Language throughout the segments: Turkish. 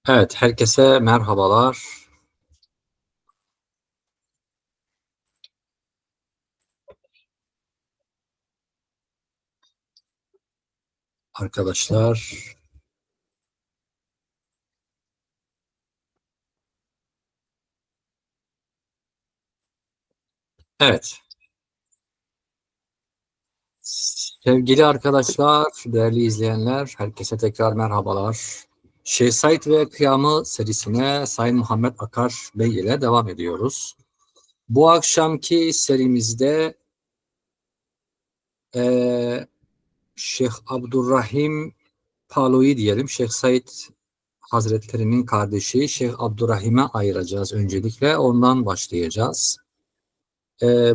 Evet, herkese merhabalar arkadaşlar. Evet, sevgili arkadaşlar, değerli izleyenler, herkese tekrar merhabalar. Şeyh Said ve Kıyamı serisine Sayın Muhammed Akar Bey ile devam ediyoruz. Bu akşamki serimizde Şeyh Abdurrahim Palo'yu diyelim, Şeyh Said Hazretleri'nin kardeşi Şeyh Abdurrahim'e ayıracağız öncelikle. Ondan başlayacağız.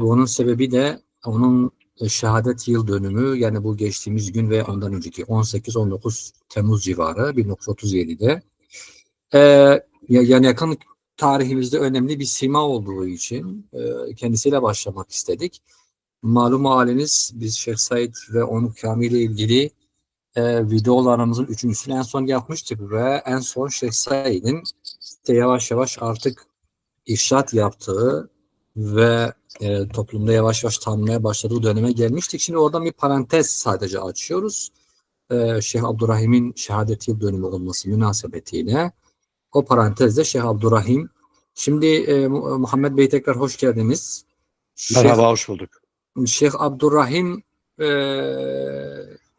Bunun sebebi de onun şehadet yıl dönümü, yani bu geçtiğimiz gün ve ondan önceki 18-19 Temmuz civarı 1937'de. Yani yakın tarihimizde önemli bir sima olduğu için kendisiyle başlamak istedik. Malum haliniz, biz Şeyh Said ve onun kıyamı ile ilgili videolarımızın üçüncüsünü en son yapmıştık ve en son Şeyh Said'in işte yavaş yavaş artık irşat yaptığı ve toplumda yavaş yavaş tanınmaya başladığı döneme gelmiştik. Şimdi oradan bir parantez sadece açıyoruz. Şeyh Abdurrahim'in şehadet yıl dönümü olması münasebetiyle o parantezde Şeyh Abdurrahim. Şimdi Muhammed Bey, tekrar hoş geldiniz. Şeyh, Merhaba, hoş bulduk. Şeyh Abdurrahim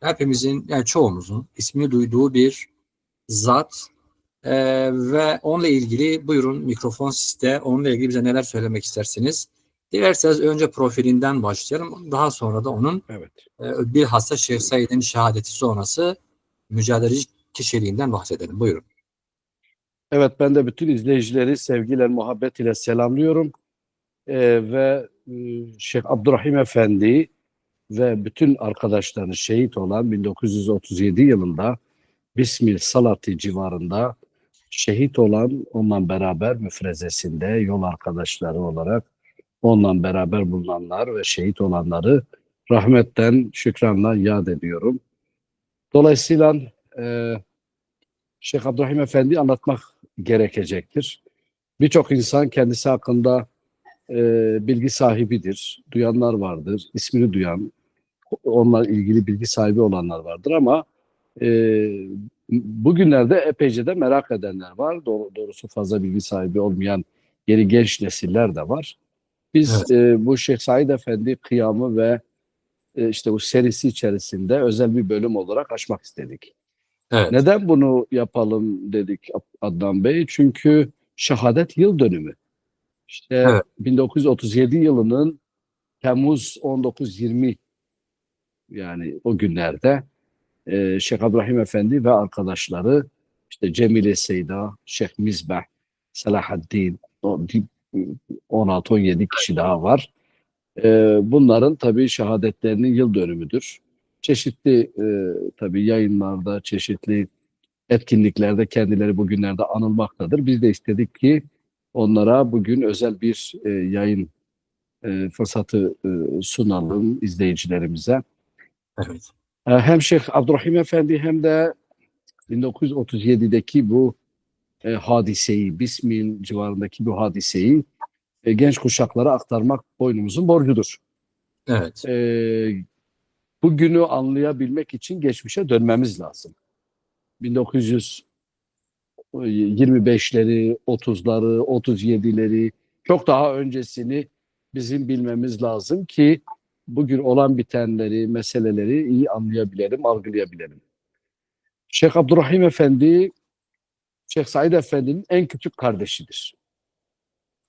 hepimizin, yani çoğumuzun ismini duyduğu bir zat. Ve onunla ilgili buyurun, mikrofon sizde. Onunla ilgili bize neler söylemek istersiniz? Dilerseniz önce profilinden başlayalım. Daha sonra da onun Evet. bilhassa Şeyh Said'in şehadeti sonrası mücadeleci kişiliğinden bahsedelim. Buyurun. Evet, ben de bütün izleyicileri sevgiyle, muhabbet ile selamlıyorum. Ve Şeyh Abdurrahim Efendi ve bütün arkadaşlarını şehit olan 1937 yılında Bismil Salati civarında şehit olan, onunla beraber müfrezesinde yol arkadaşları olarak onunla beraber bulunanlar ve şehit olanları rahmetten, şükranla yad ediyorum. Dolayısıyla e, Şeyh Abdurrahim Efendi anlatmak gerekecektir. Birçok insan kendisi hakkında e, bilgi sahibidir. Duyanlar vardır, ismini duyan, onunla ilgili bilgi sahibi olanlar vardır ama e, bugünlerde epeyce de merak edenler var. Doğrusu fazla bilgi sahibi olmayan yeni genç nesiller de var. Biz Evet, bu Şeyh Said Efendi kıyamı ve işte bu serisi içerisinde özel bir bölüm olarak açmak istedik. evet, Neden bunu yapalım dedik Adnan Bey? Çünkü şehadet yıl dönümü. İşte evet, 1937 yılının Temmuz 19-20, yani o günlerde Şeyh İbrahim Efendi ve arkadaşları işte Cemile Seyda, Şeyh Mizbah, Selahaddin, 16-17 kişi daha var. Bunların tabii şehadetlerinin yıl dönümüdür. Çeşitli tabii yayınlarda, çeşitli etkinliklerde kendileri bugünlerde anılmaktadır. Biz de istedik ki onlara bugün özel bir yayın fırsatı sunalım izleyicilerimize. evet, Hem Şeyh Abdurrahim Efendi hem de 1937'deki bu hadiseyi, Bismil civarındaki bu hadiseyi genç kuşaklara aktarmak boynumuzun borcudur. evet, E, Bugünü anlayabilmek için geçmişe dönmemiz lazım. 1925'leri, 30'ları, 37'leri, çok daha öncesini bizim bilmemiz lazım ki bugün olan bitenleri, meseleleri iyi anlayabilelim, algılayabilelim. Şeyh Abdurrahim Efendi, Şeyh Said Efendi'nin en küçük kardeşidir.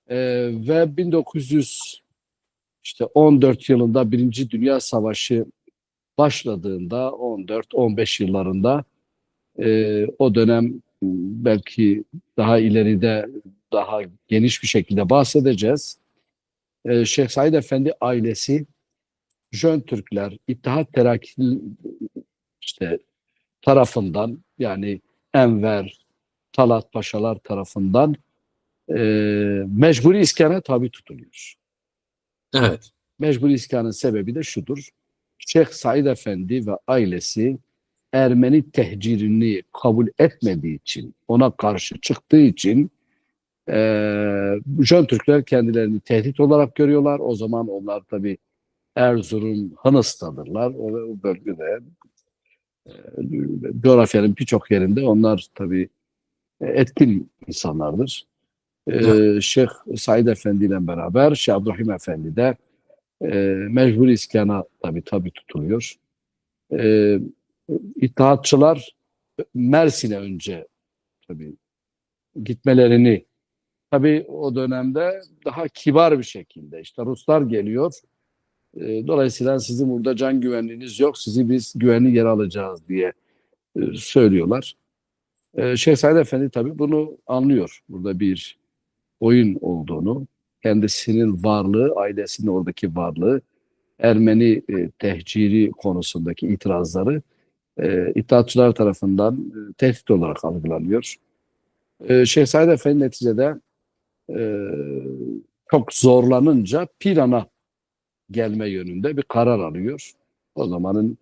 Ve 1914 yılında Birinci Dünya Savaşı başladığında 14-15 yıllarında o dönem belki daha ileride daha geniş bir şekilde bahsedeceğiz. Şeyh Said Efendi ailesi Jön Türkler, İttihat Terakki işte tarafından, yani Enver, Talat Paşalar tarafından e, mecburi iskana tabi tutuluyor. Mecburi iskanın sebebi de şudur. Şeyh Said Efendi ve ailesi Ermeni tehcirini kabul etmediği için, ona karşı çıktığı için Jön Türkler kendilerini tehdit olarak görüyorlar. O zaman onlar tabii Erzurum, Hınıs'tadırlar. O bölgede coğrafyanın birçok yerinde onlar tabii etkin insanlardır. Şeyh Said Efendi ile beraber Şeyh Abdurrahim Efendi de mecburi iskana tabii tutuluyor. E, İttihatçılar Mersin'e önce tabii gitmelerini, tabii o dönemde daha kibar bir şekilde işte Ruslar geliyor. Dolayısıyla sizin burada can güvenliğiniz yok, sizi biz güvenli yer alacağız diye söylüyorlar. Şeyh Said Efendi tabii bunu anlıyor. Burada bir oyun olduğunu, kendisinin varlığı, ailesinin oradaki varlığı, Ermeni tehciri konusundaki itirazları İttihatçılar tarafından tehdit olarak algılanıyor. Şeyh Said Efendi neticede e, çok zorlanınca Piran'a gelme yönünde bir karar alıyor. O zamanın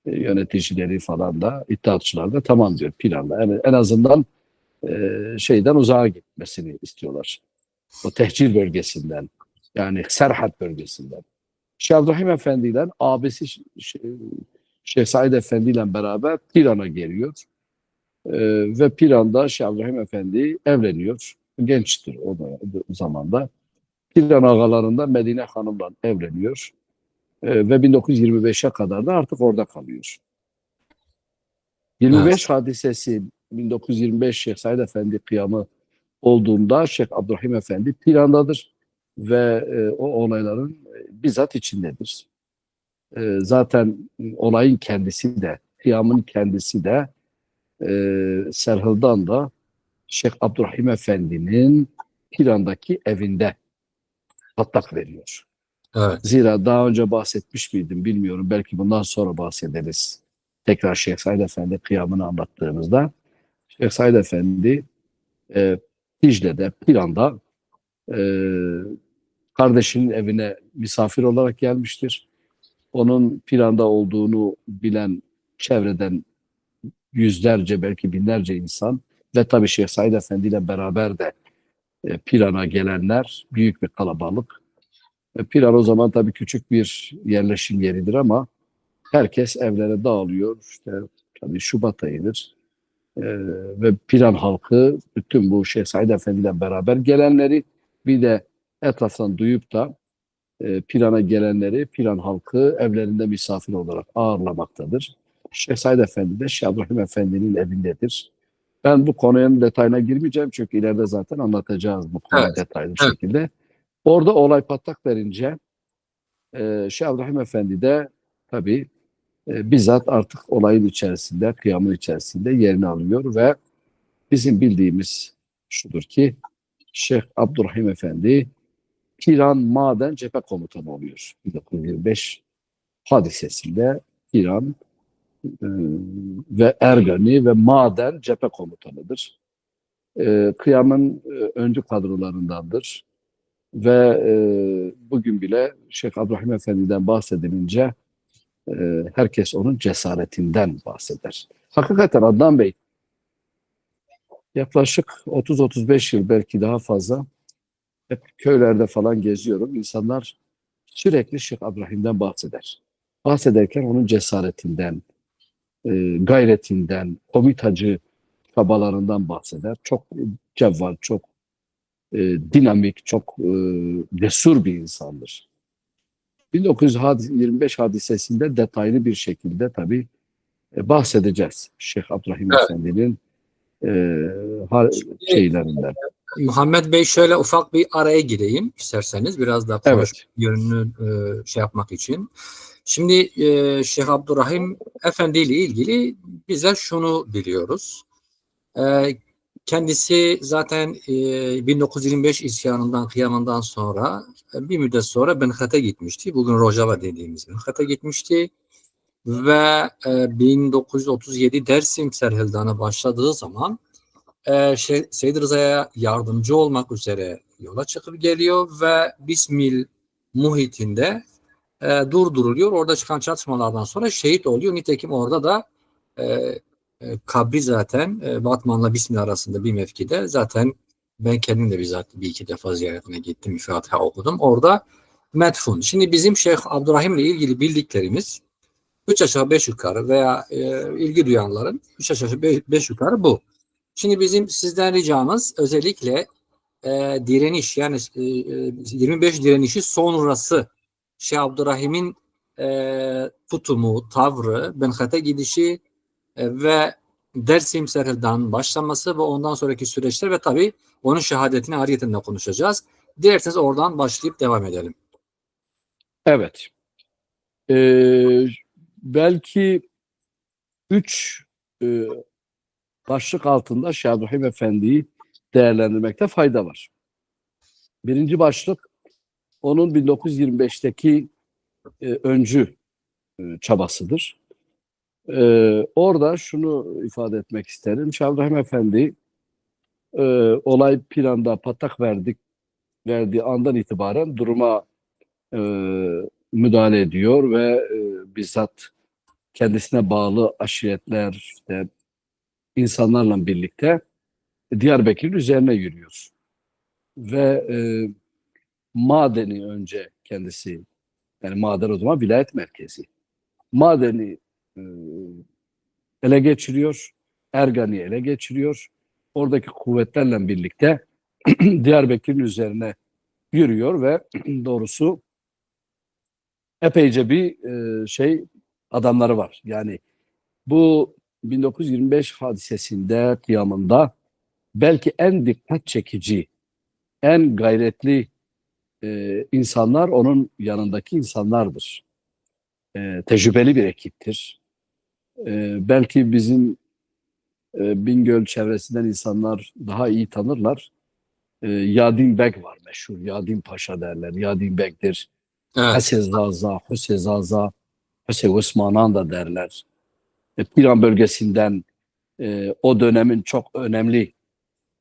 yöneticileri falan da İttihatçılar da tamam diyor Piran'da. Yani en azından şeyden uzağa gitmesini istiyorlar. O tehcir bölgesinden, yani Serhat bölgesinden. Şeyh Abdurrahim Efendi ile abisi Şeyh Said Efendi ile beraber Piran'a geliyor. Ve Piran'da Şeyh Abdurrahim Efendi evleniyor. Gençtir o zamanda. Piran ağalarından Medine Hanım'la evleniyor. Ve 1925'e kadar da artık orada kalıyor. 25 hadisesi 1925 Şeyh Said Efendi kıyamı olduğunda Şeyh Abdurrahim Efendi Piran'dadır ve o olayların bizzat içindedir. Zaten olayın kendisi de, kıyamın kendisi de Serhıl'dan da Şeyh Abdurrahim Efendi'nin Piran'daki evinde patlak veriyor. Evet. Zira daha önce bahsetmiş miydim bilmiyorum. Belki bundan sonra bahsederiz. Tekrar Şeyh Said Efendi kıyamını anlattığımızda. Şeyh Said Efendi Dicle'de, Piran'da e, kardeşinin evine misafir olarak gelmiştir. Onun Piran'da olduğunu bilen çevreden yüzlerce belki binlerce insan ve tabii Şeyh Said Efendi ile beraber de Piran'a gelenler büyük bir kalabalık. Piran o zaman tabii küçük bir yerleşim yeridir ama herkes evlere dağılıyor. İşte tabii Şubat ayıdır. Ve Piran halkı bütün bu Şeyh Said Efendi ile beraber gelenleri bir de etraftan duyup da Piran'a gelenleri Piran halkı evlerinde misafir olarak ağırlamaktadır. Şeyh Said Efendi de Şeyh Abdurrahim Efendi'nin evindedir. Ben bu konunun detayına girmeyeceğim çünkü ileride zaten anlatacağız bu konuyu Evet. detaylı bir Evet. şekilde. Orada olay patlak verince Şeyh Abdurrahim Efendi de tabii bizzat artık olayın içerisinde, kıyamın içerisinde yerini alıyor ve bizim bildiğimiz şudur ki Şeyh Abdurrahim Efendi Piran Maden Cephe Komutanı oluyor. 1925 hadisesinde İran ve Ergani ve Maden Cephe Komutanıdır. Kıyamın öncü kadrolarındandır. Ve bugün bile Şeyh Abdurrahim Efendi'den bahsedilince herkes onun cesaretinden bahseder. Hakikaten Adnan Bey yaklaşık 30-35 yıl belki daha fazla hep köylerde falan geziyorum. İnsanlar sürekli Şeyh Abdurrahim'den bahseder. Bahsederken onun cesaretinden, gayretinden, komitacı çabalarından bahseder. Çok cevval, çok dinamik, çok cesur bir insandır. 1925 hadisesinde detaylı bir şekilde tabii bahsedeceğiz. Şeyh Abdurrahim Evet. Efendi'nin şeylerinden. Muhammed Bey şöyle ufak bir araya gireyim isterseniz biraz daha konuşma Evet, yönünü şey yapmak için. Şimdi Şeyh Abdurrahim Efendi ile ilgili bize şunu biliyoruz. Kendisi zaten 1925 isyanından, kıyamından sonra bir müddet sonra Benkat'e gitmişti. Bugün Rojava dediğimiz Benkat'e gitmişti. Ve 1937 Dersim Serhildan'a başladığı zaman Seyyid Rıza'ya yardımcı olmak üzere yola çıkıp geliyor ve Bismil muhitinde durduruluyor. Orada çıkan çatışmalardan sonra şehit oluyor. Nitekim orada da E, kabri zaten Batman'la Bismil arasında bir mevkide. Zaten ben kendim de bizzat bir iki defa ziyaretine gittim. Fatiha okudum. Orada metfun. Şimdi bizim Şeyh Abdurrahim'le ilgili bildiklerimiz 3 aşağı 5 yukarı veya ilgi duyanların 3 aşağı 5 yukarı bu. Şimdi bizim sizden ricamız özellikle direniş yani 25 direnişi sonrası Şeyh Abdurrahim'in tutumu, tavrı, Benkat'e gidişi ve Dersim Serhil'den başlaması ve ondan sonraki süreçler ve tabii onun şehadetini ayrıyeten de konuşacağız. Dilerseniz oradan başlayıp devam edelim. Evet. Belki 3 başlık altında Şeyh Abdurrahim Efendi'yi değerlendirmekte fayda var. Birinci başlık onun 1925'teki öncü çabasıdır. Orada şunu ifade etmek isterim. Şeyh Abdurrahim Efendi olay planda patlak verdiği andan itibaren duruma e, müdahale ediyor ve bizzat kendisine bağlı aşiretler, işte insanlarla birlikte Diyarbakır'ın üzerine yürüyor. Ve Maden'i önce kendisi, yani Maden o zaman vilayet merkezi. Maden'i e, ele geçiriyor, Ergani'yi ele geçiriyor. Oradaki kuvvetlerle birlikte Diyarbakır'ın üzerine yürüyor ve doğrusu epeyce bir adamları var. Yani bu 1925 hadisesinde, kıyamında belki en dikkat çekici, en gayretli insanlar onun yanındaki insanlardır. Tecrübeli bir ekiptir. Belki bizim Bingöl çevresinden insanlar daha iyi tanırlar. Yadin Beg var meşhur. Yadin Paşa derler. Yadin Beg'dir. Evet. Hasezaza, Husezaza, Hüse Osmanan da derler. İran bölgesinden o dönemin çok önemli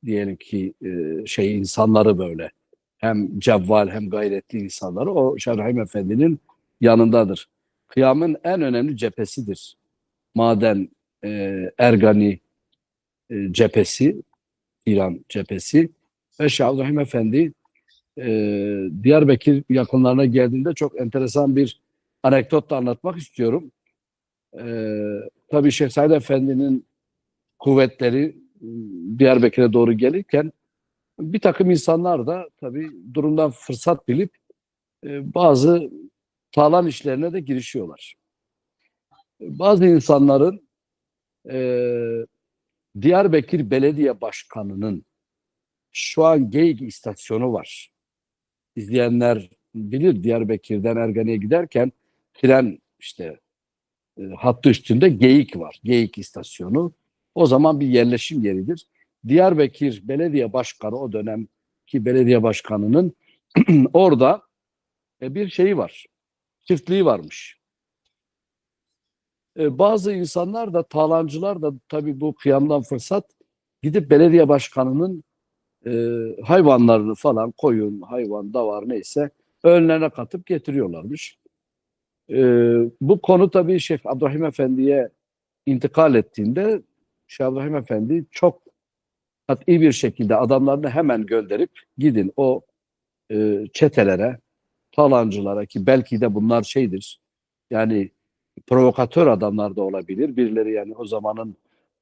diyelim ki insanları böyle. Hem cevval hem gayretli insanları o Şerahim Efendi'nin yanındadır. Kıyamın en önemli cephesidir. Maden Ergani cephesi, İran cephesi ve Şahrahim Efendi Diyarbakır yakınlarına geldiğinde çok enteresan bir anekdot da anlatmak istiyorum. Tabii Şeyh Said Efendi'nin kuvvetleri Diyarbakır'a doğru gelirken bir takım insanlar da tabii durumdan fırsat bilip bazı talan işlerine de girişiyorlar. Bazı insanların e, Diyarbakır Belediye Başkanı'nın şu an Geyik istasyonu var. İzleyenler bilir Diyarbakır'dan Ergani'ye giderken tren işte hattı üstünde Geyik var. Geyik istasyonu. O zaman bir yerleşim yeridir. Diyarbakır Belediye Başkanı o dönemki belediye başkanının orada bir şeyi var. Çiftliği varmış. Bazı insanlar da talancılar da tabii bu kıyamdan fırsat gidip belediye başkanının hayvanlarını falan koyun, hayvan, davar neyse önlerine katıp getiriyorlarmış. Bu konu tabii Şeyh Abdurrahim Efendi'ye intikal ettiğinde Şeyh Abdurrahim Efendi çok kat'i bir şekilde adamlarını hemen gönderip gidin o çetelere, talancılara ki belki de bunlar şeydir yani provokatör adamlar da olabilir. Birileri yani o zamanın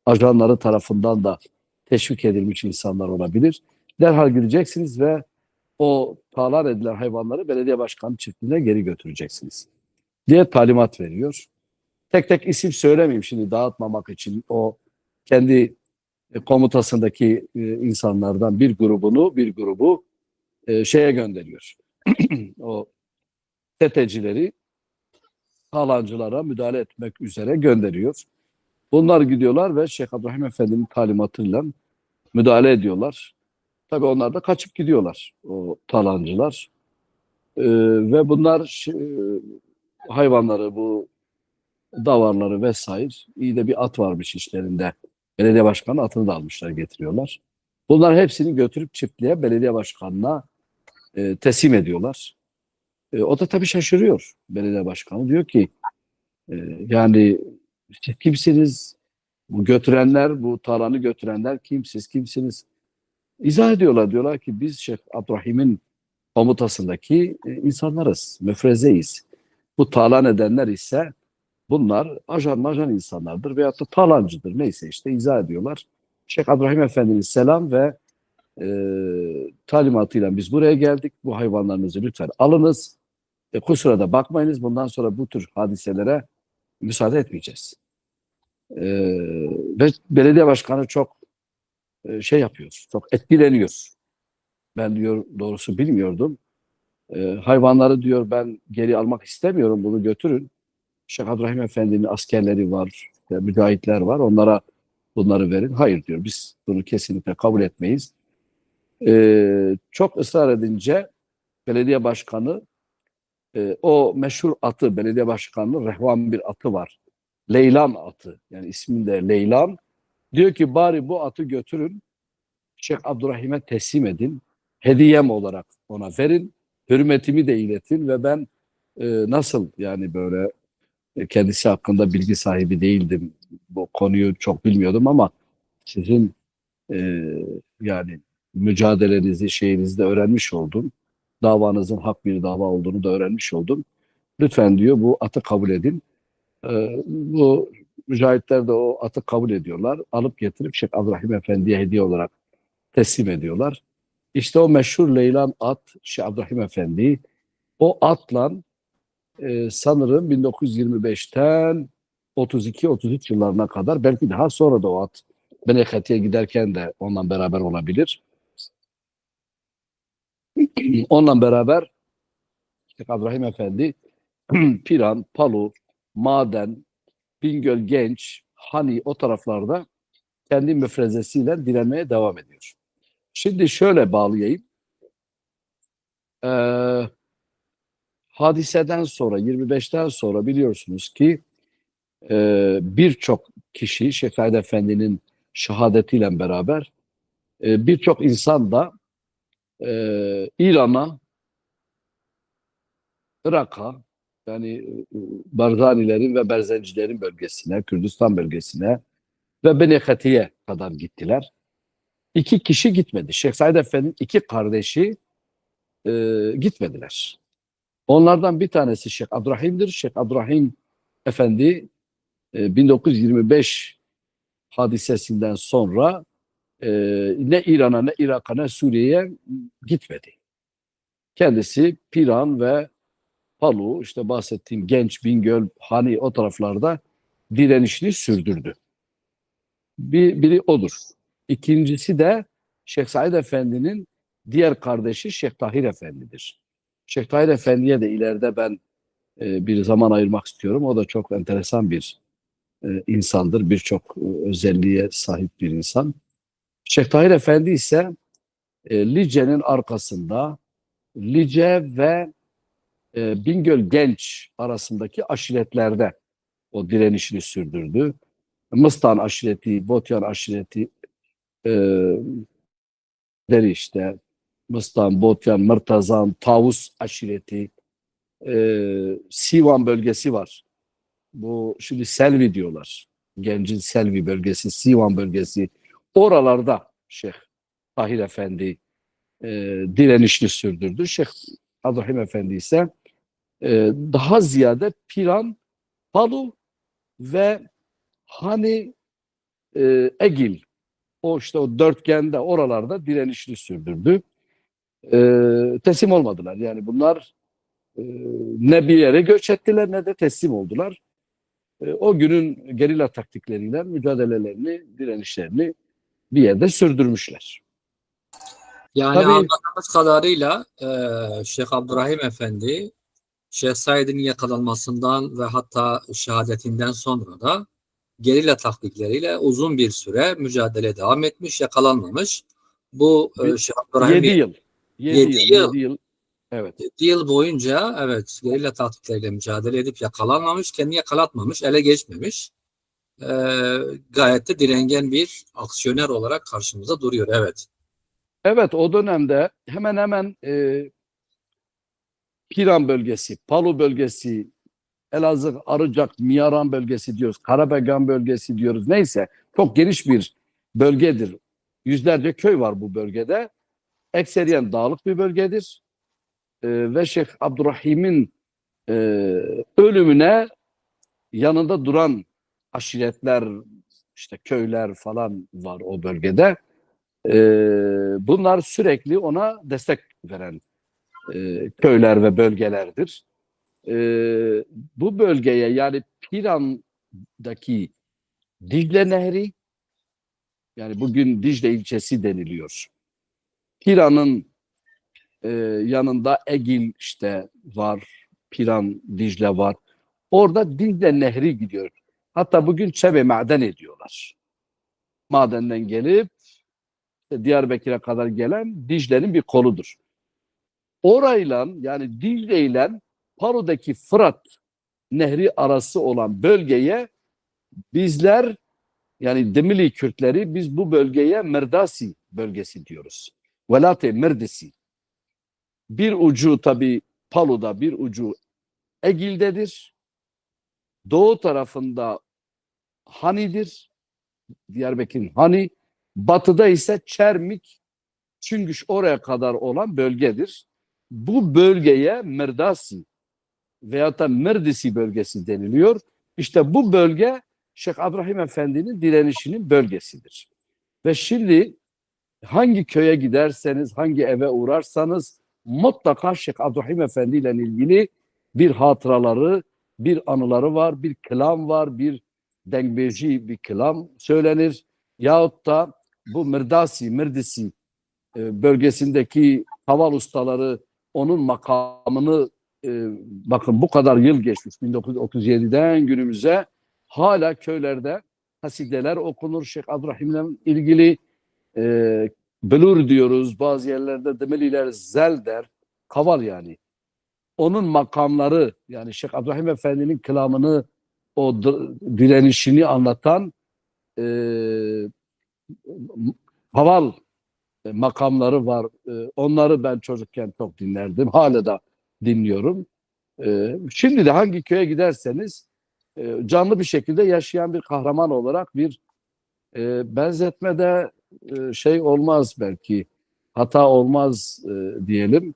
ajanları tarafından da teşvik edilmiş insanlar olabilir. Derhal gideceksiniz ve o talan edilen hayvanları belediye başkanı çiftliğine geri götüreceksiniz diye talimat veriyor. Tek tek isim söylemeyeyim şimdi dağıtmamak için o kendi komutasındaki insanlardan bir grubu şeye gönderiyor. O tetecileri talancılara müdahale etmek üzere gönderiyor. Bunlar gidiyorlar ve Şeyh Abdurrahim Efendi'nin talimatıyla müdahale ediyorlar. Tabii onlar da kaçıp gidiyorlar o talancılar. Ve bunlar hayvanları bu davarları vesaire iyi de bir at varmış işlerinde. Belediye başkanı atını da almışlar getiriyorlar. Bunlar hepsini götürüp çiftliğe belediye başkanına teslim ediyorlar. O da tabii şaşırıyor belediye başkanı. Diyor ki yani siz kimsiniz? Bu götürenler, bu talanı götürenler kim, siz kimsiniz? İzah ediyorlar. Diyorlar ki biz Şeyh Abdurrahim'in komutasındaki insanlarız, müfrezeyiz. Bu talan edenler ise bunlar ajan majan insanlardır veyahut da talancıdır. Neyse işte izah ediyorlar. Şeyh Abdurrahim Efendi'nin selam ve talimatıyla biz buraya geldik. Bu hayvanlarınızı lütfen alınız. Kusura da bakmayınız. Bundan sonra bu tür hadiselere müsaade etmeyeceğiz. E, Ve belediye başkanı çok şey yapıyor. Çok etkileniyor. Ben diyor doğrusu bilmiyordum. Hayvanları diyor ben geri almak istemiyorum. Bunu götürün. Şeyh Abdurrahim Efendi'nin askerleri var, mücahitler var. Onlara bunları verin. Hayır diyor. Biz bunu kesinlikle kabul etmeyiz. Çok ısrar edince belediye başkanı o meşhur atı, belediye başkanının rehvan bir atı var. Leylan atı. Yani isminde Leylan. Diyor ki bari bu atı götürün. Şeyh Abdurrahim'e teslim edin. Hediyem olarak ona verin. Hürmetimi de iletin ve ben nasıl yani böyle kendisi hakkında bilgi sahibi değildim. Bu konuyu çok bilmiyordum ama sizin e, yani mücadelenizi, şeyinizi de öğrenmiş oldum. Davanızın hak bir dava olduğunu da öğrenmiş oldum. Lütfen diyor bu atı kabul edin. Bu mücahitler de o atı kabul ediyorlar. Alıp getirip Şeyh Abdurrahim Efendi'ye hediye olarak teslim ediyorlar. İşte o meşhur Leylan at Şeyh Abdurrahim Efendi o atla sanırım 1925'ten 32-33 yıllarına kadar belki daha sonra da o at Beneketi'ye giderken de onunla beraber olabilir. Onunla beraber Şeyh Abdurrahim Efendi Piran, Palu, Maden, Bingöl Genç, Hani o taraflarda kendi müfrezesiyle direnmeye devam ediyor. Şimdi şöyle bağlayayım. Ee, Hadiseden sonra 25'ten sonra biliyorsunuz ki birçok kişi Şeyh Said Efendi'nin şehadetiyle beraber birçok insan da İran'a, Irak'a yani Barzanilerin ve Berzencilerin bölgesine, Kürdistan bölgesine ve Beneketi'ye kadar gittiler. İki kişi gitmedi. Şeyh Said Efendi'nin iki kardeşi gitmediler. Onlardan bir tanesi Şeyh Abdurrahim'dir. Şeyh Abdurrahim Efendi 1925 hadisesinden sonra ne İran'a ne Irak'a ne Suriye'ye gitmedi. Kendisi Piran ve Palu işte bahsettiğim Genç, Bingöl, Hani o taraflarda direnişini sürdürdü. Biri odur. İkincisi de Şeyh Said Efendi'nin diğer kardeşi Şeyh Tahir Efendi'dir. Şeyh Tahir Efendi'ye de ileride ben bir zaman ayırmak istiyorum. O da çok enteresan bir insandır. Birçok özelliğe sahip bir insan. Şeyh Tahir Efendi ise Lice'nin arkasında Lice ve Bingöl Genç arasındaki aşiretlerde o direnişini sürdürdü. Mıstan aşireti, Botyan aşireti e, işte Mıstan, Botyan, Mırtazan, Tavus aşireti, Sivan bölgesi var. Bu şimdi Selvi diyorlar. Gencin Selvi bölgesi, Sivan bölgesi. Oralarda Şeyh Tahir Efendi e, direnişini sürdürdü. Şeyh Abdurrahim Efendi ise daha ziyade Piran, Palu ve Hani Egil o işte o dörtgende oralarda direnişini sürdürdü. Teslim olmadılar. Yani bunlar ne bir yere göç ettiler ne de teslim oldular. O günün gerilla taktikleriyle mücadelelerini, direnişlerini bir yerde sürdürmüşler. Yani Tabii anladığımız kadarıyla Şeyh Abdurrahim Efendi, Şeyh Said'in yakalanmasından ve hatta şehadetinden sonra da gerilla taktikleriyle uzun bir süre mücadele devam etmiş, yakalanmamış. Bu Şeyh Abdurrahim 7 yıl. 7 7 yıl. yıl 7 yıl. Evet. 7 yıl boyunca evet gerilla taktikleriyle mücadele edip yakalanmamış, kendini yakalatmamış, ele geçmemiş. E, Gayet de direngen bir aksiyoner olarak karşımıza duruyor. Evet. Evet o dönemde hemen hemen Piran bölgesi, Palu bölgesi, Elazığ, Arıcak, Miyaran bölgesi diyoruz. Karabegan bölgesi diyoruz. Neyse çok geniş bir bölgedir. Yüzlerce köy var bu bölgede. Ekseriyen dağlık bir bölgedir. Ve Şeyh Abdurrahim'in e, ölümüne yanında duran aşiretler, işte köyler falan var o bölgede. Bunlar sürekli ona destek veren köyler ve bölgelerdir. E, Bu bölgeye, yani Piran'daki Dicle Nehri, yani bugün Dicle ilçesi deniliyor. Piran'ın yanında Egil işte var, Piran, Dicle var. Orada Dicle Nehri gidiyor. Hatta bugün Çebe maden ediyorlar. Madenden gelip Diyarbakır'a kadar gelen Dicle'nin bir koludur. Orayla, yani Dicle ile Palu'daki Fırat Nehri arası olan bölgeye bizler, yani Demili Kürtleri, biz bu bölgeye Merdasi bölgesi diyoruz. Velate Merdesi. Bir ucu tabi Palu'da, bir ucu Egil'dedir. Doğu tarafında Hani'dir. Diyarbakır'ın Hani. Batıda ise Çermik, Çüngüş, oraya kadar olan bölgedir. Bu bölgeye Merdasi veyahut da Merdisi bölgesi deniliyor. İşte bu bölge Şeyh Abdurrahim Efendi'nin direnişinin bölgesidir. Ve şimdi hangi köye giderseniz, hangi eve uğrarsanız mutlaka Şeyh Abdurrahim Efendi ile ilgili bir hatıraları, bir anıları var, bir kelam var, bir dengbeci bir kelam söylenir. Yahut da bu Mirdisi bölgesindeki haval ustaları onun makamını, bakın bu kadar yıl geçmiş, 1937'den günümüze hala köylerde kasideler okunur. Şeyh Abdurrahim'le ilgili belur diyoruz. Bazı yerlerde Demeliler zel der. Kaval yani. Onun makamları, yani Şeyh Abdurrahim Efendi'nin kelamını, o direnişini anlatan e, kaval makamları var. Onları ben çocukken çok dinlerdim. Hala da dinliyorum. Şimdi de hangi köye giderseniz canlı bir şekilde yaşayan bir kahraman olarak bir benzetmede şey olmaz belki, hata olmaz diyelim.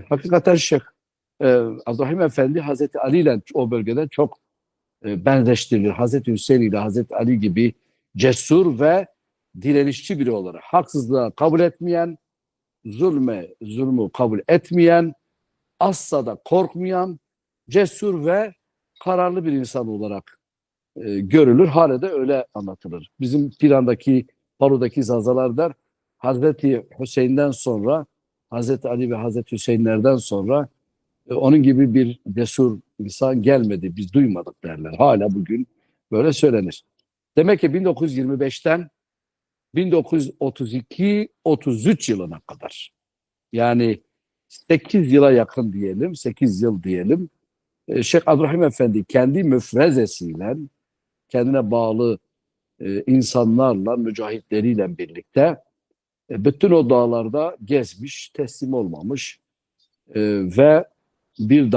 Hakikaten Şeyh Abdurrahim Efendi Hazreti Ali ile o bölgede çok benzeştirilir. Hazreti Hüseyin ile Hazreti Ali gibi cesur ve direnişçi biri olarak haksızlığa kabul etmeyen, zulmü kabul etmeyen, asla da korkmayan, cesur ve kararlı bir insan olarak görülür. Hala da öyle anlatılır. Bizim Tiran'daki, Palu'daki zazalar der, Hazreti Hüseyin'den sonra, Hazreti Ali ve Hazreti Hüseyinlerden sonra onun gibi bir cesur insan gelmedi, biz duymadık derler. Hala bugün böyle söylenir. Demek ki 1925'ten 1932-33 yılına kadar, yani 8 yıla yakın diyelim, 8 yıl diyelim, Şeyh Abdurrahim Efendi kendi müfrezesiyle, kendine bağlı insanlarla, mücahitleriyle birlikte bütün o dağlarda gezmiş, teslim olmamış ve bir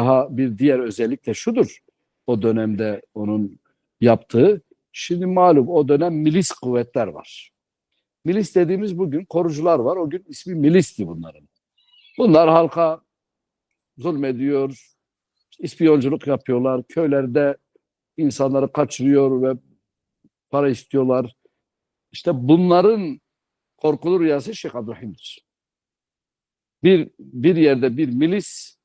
diğer özellik de şudur, o dönemde onun yaptığı, şimdi malum o dönem milis kuvvetler var. Milis dediğimiz bugün korucular var, o gün ismi milisti bunların. Bunlar halka zulmediyor, ispiyonculuk yapıyorlar, köylerde insanları kaçırıyor ve para istiyorlar. İşte bunların korkulu rüyası Şeyh Abdurrahim'dir. Bir yerde bir milis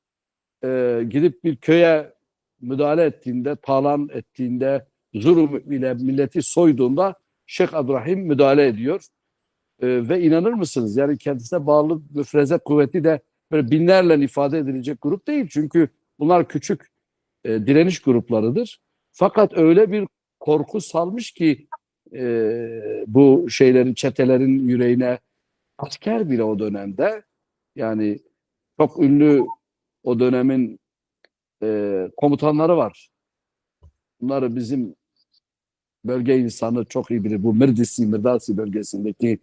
gidip bir köye müdahale ettiğinde, talan ettiğinde, zulüm ile milleti soyduğunda Şeyh Abdurrahim müdahale ediyor. Ve inanır mısınız? Yani kendisine bağlı müfreze kuvveti de böyle binlerle ifade edilecek grup değil. Çünkü bunlar küçük direniş gruplarıdır. Fakat öyle bir korku salmış ki bu şeylerin, çetelerin yüreğine, asker bile o dönemde, yani çok ünlü o dönemin komutanları var. Bunları bizim bölge insanı çok iyi bilir. Bu Mirdasi bölgesindeki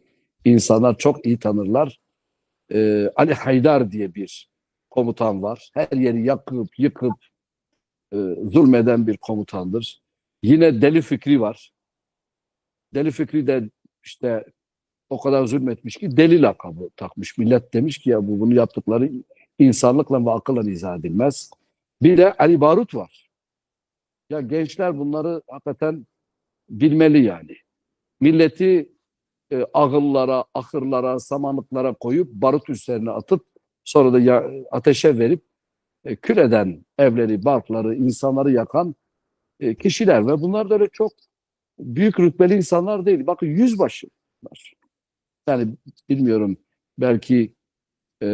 insanlar çok iyi tanırlar. Ali Haydar diye bir komutan var. Her yeri yakıp yıkıp zulmeden bir komutandır. Yine Deli Fikri var. Deli Fikri de işte o kadar zulmetmiş ki deli lakabı takmış. Millet demiş ki ya bunu yaptıkları insanlıkla ve akılla izah edilmez. Bir de Ali Barut var. Ya gençler bunları hakikaten bilmeli yani. Milleti ağıllara, ahırlara, samanlıklara koyup barut üstlerine atıp sonra da ateşe verip kül eden evleri, barkları, insanları yakan kişiler ve bunlar da öyle çok büyük rütbeli insanlar değil. Bakın yüzbaşılar. Yani bilmiyorum belki e,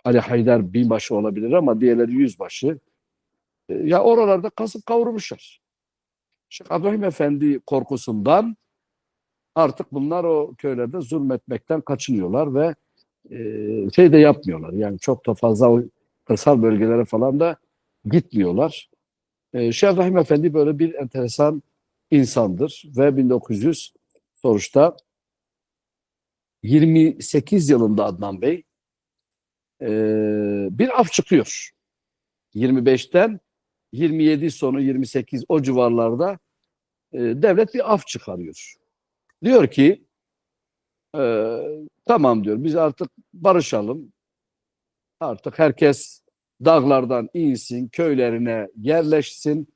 Ali Haydar binbaşı olabilir ama diğerleri yüzbaşı. Ya oralarda kasıp kavurmuşlar. Şeyh Abdurrahim Efendi korkusundan artık bunlar o köylerde zulmetmekten kaçınıyorlar ve şey de yapmıyorlar. Yani çok da fazla o kırsal bölgelere falan da gitmiyorlar. Şeyh Abdurrahim Efendi böyle bir enteresan insandır ve 1900 sonuçta 28 yılında Adnan Bey bir af çıkıyor. 25'ten 27 sonu 28 o civarlarda devlet bir af çıkarıyor. Diyor ki tamam diyor biz artık barışalım. Artık herkes dağlardan insin, köylerine yerleşsin.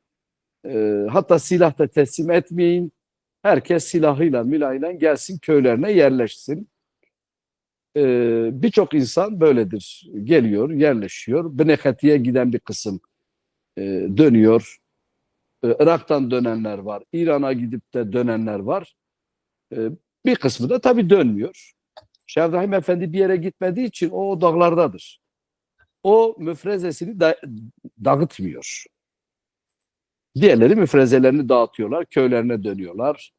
Hatta silah da teslim etmeyin. Herkes silahıyla, milahıyla gelsin köylerine yerleşsin. Birçok insan böyledir. Geliyor, yerleşiyor. Beneketi'ye giden bir kısım dönüyor. Irak'tan dönenler var. İran'a gidip de dönenler var. Bir kısmı da tabii dönmüyor. Şeyh Abdurrahim Efendi bir yere gitmediği için o dağlardadır. O müfrezesini dağıtmıyor. Diğerleri müfrezelerini dağıtıyorlar, köylerine dönüyorlar.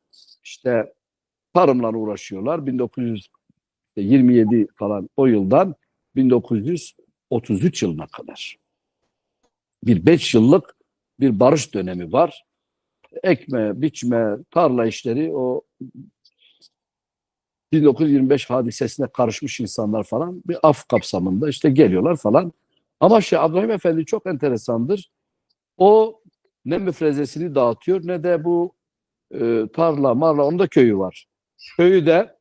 İşte tarımla uğraşıyorlar. 1927 falan o yıldan 1933 yılına kadar. Bir 5 yıllık bir barış dönemi var. Ekme, biçme, tarla işleri o 1925 hadisesine karışmış insanlar falan bir af kapsamında işte geliyorlar falan. Ama Şeyh Abdurrahim Efendi çok enteresandır. O ne müfrezesini dağıtıyor ne de bu tarla, marla onun da köyü var. Köyü de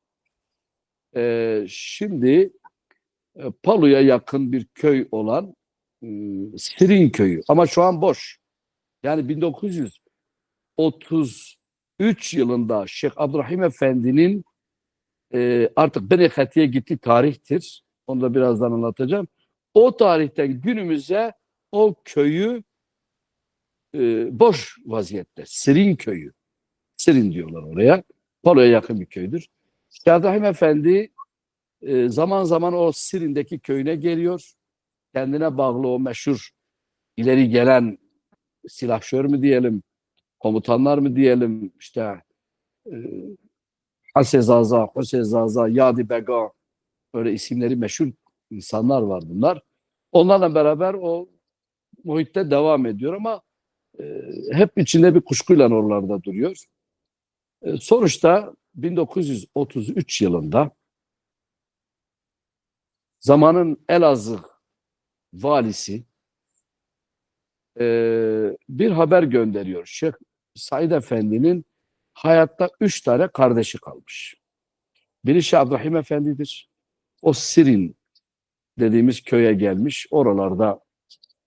şimdi Palu'ya yakın bir köy olan Sirin köyü. Ama şu an boş. Yani 1933 yılında Şeyh Abdurrahim Efendi'nin artık Beneketi'ye gittiği tarihtir. Onu da birazdan anlatacağım. O tarihten günümüze o köyü boş vaziyette. Sirin köyü. Sirin diyorlar oraya. Palu'ya yakın bir köydür. Şeyh Abdurrahim Efendi zaman zaman o Sirin'deki köyüne geliyor. Kendine bağlı o meşhur ileri gelen silahşör mü diyelim, komutanlar mı diyelim, işte e, Hasezaza, Hosezaza, Yadi Bega böyle isimleri meşhur insanlar var bunlar. Onlarla beraber o muhitte devam ediyor ama hep içinde bir kuşkuyla oralarda duruyor. Sonuçta 1933 yılında zamanın Elazığ valisi bir haber gönderiyor. Şeyh Said Efendi'nin hayatta 3 tane kardeşi kalmış. Biri Şeyh Abdurrahim Efendi'dir. O Sirin dediğimiz köye gelmiş. Oralarda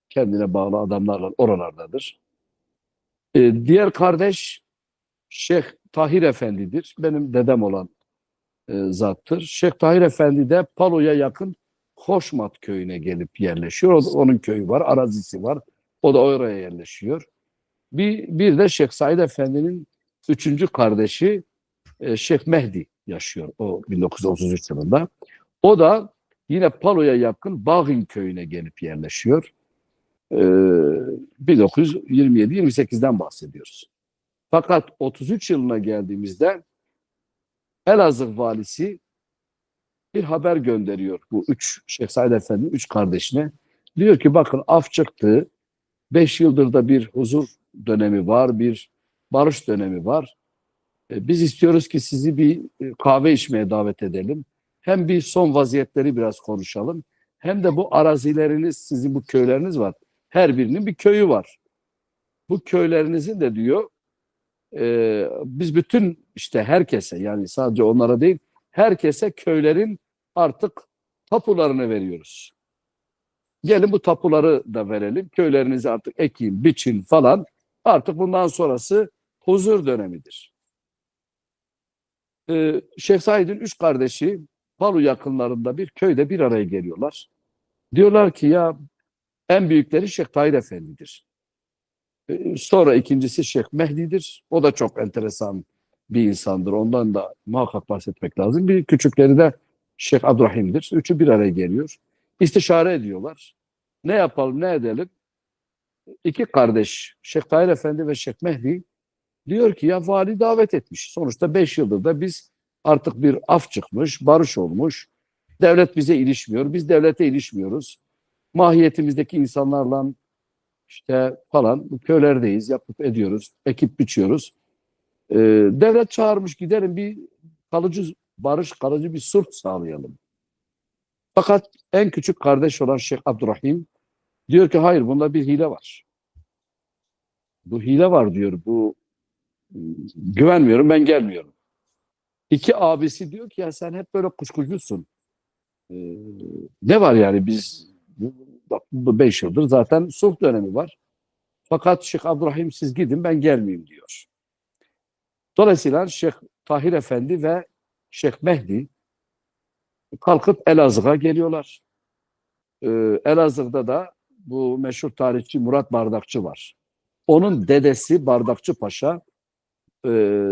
kendine bağlı adamlarla oralardadır. Diğer kardeş Şeyh Tahir Efendi'dir. Benim dedem olan zattır. Şeyh Tahir Efendi de Palo'ya yakın Hoşmat köyüne gelip yerleşiyor. Onun köyü var, arazisi var. O da oraya yerleşiyor. Bir de Şeyh Said Efendi'nin üçüncü kardeşi Şeyh Mehdi yaşıyor o 1933 yılında. O da yine Palo'ya yakın Bağin köyüne gelip yerleşiyor. 1927-28'den bahsediyoruz. Fakat 33 yılına geldiğimizde Elazığ valisi bir haber gönderiyor bu üç Şeyh Said Efendi'nin üç kardeşine. Diyor ki bakın af çıktı. 5 yıldır da bir huzur dönemi var, bir barış dönemi var. Biz istiyoruz ki sizi bir kahve içmeye davet edelim. Hem bir son vaziyetleri biraz konuşalım. Hem de bu arazileriniz, sizin bu köyleriniz var. Her birinin bir köyü var. Bu köylerinizin de diyor Biz bütün işte herkese, yani sadece onlara değil, herkese köylerin artık tapularını veriyoruz. Gelin bu tapuları da verelim. Köylerinizi artık ekin, biçin falan. Artık bundan sonrası huzur dönemidir. Şeyh Said'in üç kardeşi Palu yakınlarında bir köyde bir araya geliyorlar. Diyorlar ki ya, en büyükleri Şeyh Tahir Efendi'dir. Sonra ikincisi Şeyh Mehdi'dir. O da çok enteresan bir insandır. Ondan da muhakkak bahsetmek lazım. Bir küçükleri de Şeyh Abdurrahim'dir. Üçü bir araya geliyor. İstişare ediyorlar. Ne yapalım, ne edelim? İki kardeş, Şeyh Tahir Efendi ve Şeyh Mehdi, diyor ki ya, vali davet etmiş. Sonuçta 5 yıldır da biz artık bir af çıkmış, barış olmuş. Devlet bize ilişmiyor, biz devlete ilişmiyoruz. Mahiyetimizdeki insanlarla işte falan bu köylerdeyiz, yapıp ediyoruz, ekip biçiyoruz. Devlet çağırmış, gidelim bir kalıcı barış, kalıcı bir sulh sağlayalım. Fakat en küçük kardeş olan Şeyh Abdurrahim diyor ki hayır, bunda bir hile var. Bu hile var diyor, bu güvenmiyorum, ben gelmiyorum. İki abisi diyor ki ya, sen hep böyle kuşkucusun. Ee, Ne var yani, biz bak, bu 5 yıldır zaten sulh dönemi var. Fakat Şeyh Abdurrahim siz gidin, ben gelmeyeyim diyor. Dolayısıyla Şeyh Tahir Efendi ve Şeyh Mehdi kalkıp Elazığ'a geliyorlar. Elazığ'da da bu meşhur tarihçi Murat Bardakçı var. Onun dedesi Bardakçı Paşa